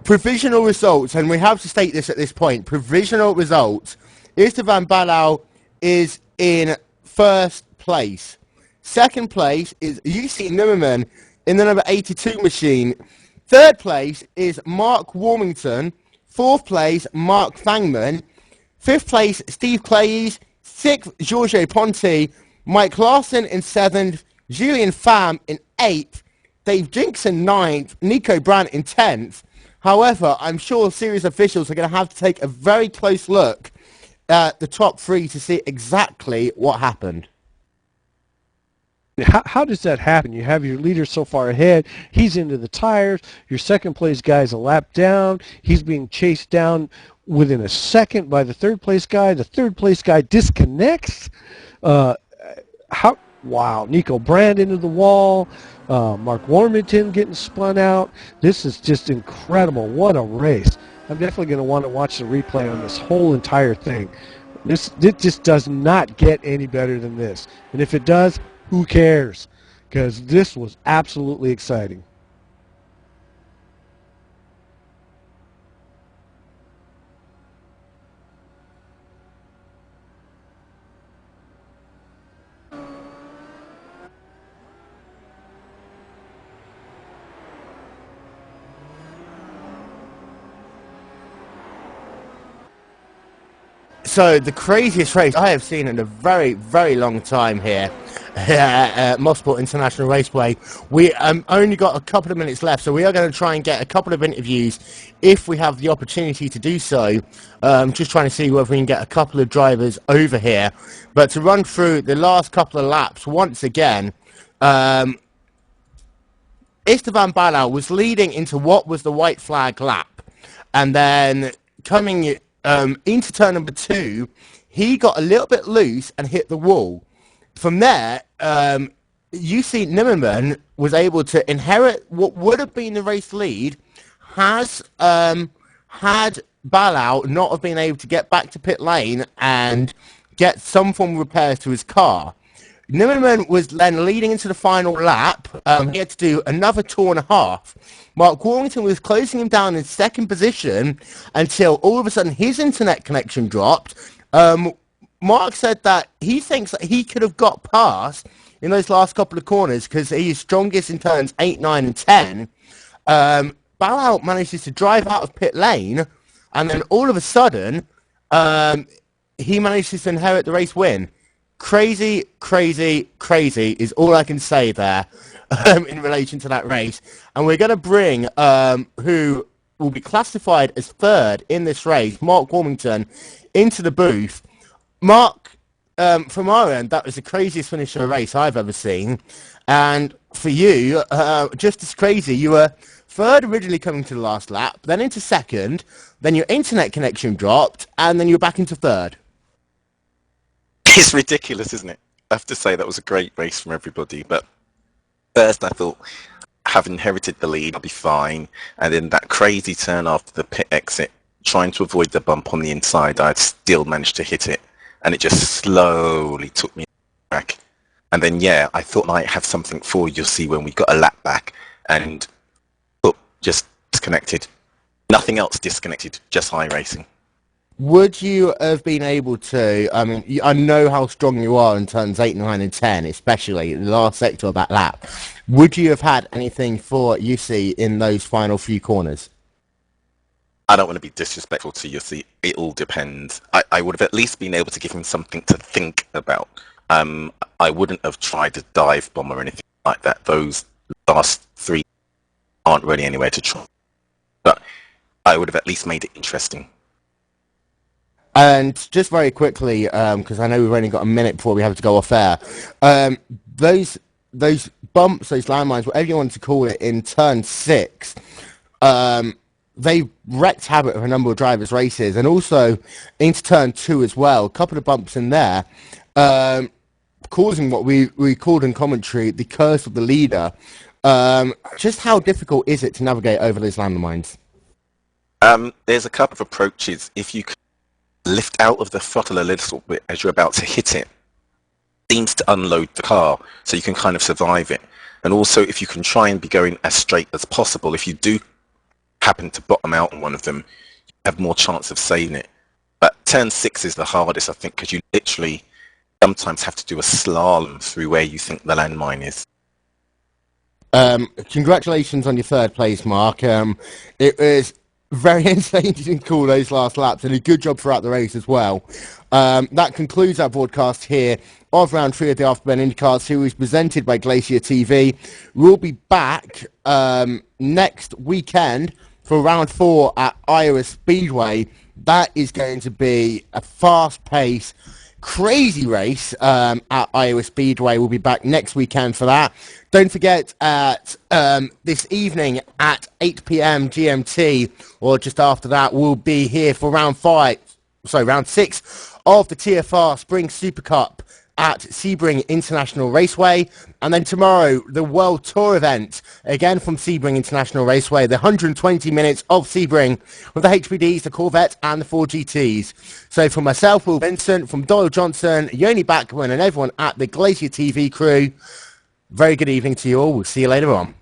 Provisional results, and we have to state this at this point. Provisional results. Istvan Balau is in first place. Second place is UC Nimmerman in the number 82 machine. Third place is Mark Warmington. Fourth place, Mark Fangman. Fifth place, Steve Clays. Sixth, Giorgio Ponti. Mike Larson in seventh. Julian Pham in eighth. Dave Jinks in ninth. Nico Brandt in 10th. However, I'm sure series officials are going to have to take a very close look at the top three to see exactly what happened. How does that happen? You have your leader so far ahead. He's into the tires. Your second place guy's a lap down. He's being chased down within a second by the third place guy. The third place guy disconnects. How? Wow. Nico Brand into the wall. Mark Warmington getting spun out. This is just incredible. What a race. I'm definitely going to want to watch the replay on this whole entire thing. It just does not get any better than this. And if it does, who cares? Because this was absolutely exciting. So the craziest race I have seen in a very, very long time here at Mosport International Raceway. We only got a couple of minutes left, so we are going to try and get a couple of interviews if we have the opportunity to do so. Just trying to see whether we can get a couple of drivers over here. But to run through the last couple of laps once again, Esteban Balau was leading into what was the white flag lap, and then coming into turn number 2, he got a little bit loose and hit the wall. From there, UC Nimmerman was able to inherit what would have been the race lead had Balau not have been able to get back to pit lane and get some form of repairs to his car. Nimmerman was then leading into the final lap. He had to do another 2.5. Mark Warrington was closing him down in second position until all of a sudden his internet connection dropped. Mark said that he thinks that he could have got past in those last couple of corners because he is strongest in turns 8, 9 and 10. Balau manages to drive out of pit lane, and then all of a sudden he manages to inherit the race win. Crazy, crazy, crazy is all I can say there in relation to that race. And we're going to bring who will be classified as third in this race, Mark Warmington, into the booth. Mark, from our end, that was the craziest finish of a race I've ever seen. And for you, just as crazy, you were third originally coming to the last lap, then into second, then your internet connection dropped, and then you're back into third. It's ridiculous, isn't it? I have to say that was a great race from everybody, but first I thought, having inherited the lead, I'll be fine, and then that crazy turn after the pit exit, trying to avoid the bump on the inside, I'd still managed to hit it, and it just slowly took me back. And then, yeah, I thought I might have something for you'll see when we got a lap back, and just disconnected. Nothing else disconnected, just high racing. Would you have been able to, I mean, I know how strong you are in turns 8, 9 and 10, especially the last sector of that lap. Would you have had anything for UC in those final few corners? I don't want to be disrespectful to UC. It all depends. I would have at least been able to give him something to think about. I wouldn't have tried to dive bomb or anything like that. Those last 3 aren't really anywhere to try. But I would have at least made it interesting. And just very quickly, because I know we've only got a minute before we have to go off air, those bumps, those landmines, whatever you want to call it, in turn 6, they wrecked habit of a number of drivers' races, and also into turn 2 as well. A couple of bumps in there, causing what we called in commentary the curse of the leader. Just how difficult is it to navigate over those landmines? There's a couple of approaches. If you can lift out of the throttle a little bit as you're about to hit it, seems to unload the car, so you can kind of survive it. And also, if you can try and be going as straight as possible, if you do happen to bottom out on one of them, you have more chance of saving it. But turn 6 is the hardest, I think, because you literally sometimes have to do a slalom through where you think the landmine is. Congratulations on your 3rd place, Mark. It was very insane you didn't call those last laps, and a good job throughout the race as well. That concludes our broadcast here of round 3 of the Afterburn IndyCar Series presented by Glacier TV. We'll be back next weekend for round 4 at Iowa Speedway. That is going to be a fast-paced, crazy race at Iowa Speedway. We'll be back next weekend for that. Don't forget at this evening at 8 p.m. GMT, or just after that, we'll be here for round 6 of the TFR Spring Super Cup at Sebring International Raceway. And then tomorrow, the World Tour event, again from Sebring International Raceway, the 120 minutes of Sebring with the HPDs, the Corvette and the 4GTs. So from myself, Will Vincent, from Doyle Johnson, Yoni Backman and everyone at the Glacier TV crew, very good evening to you all. We'll see you later on.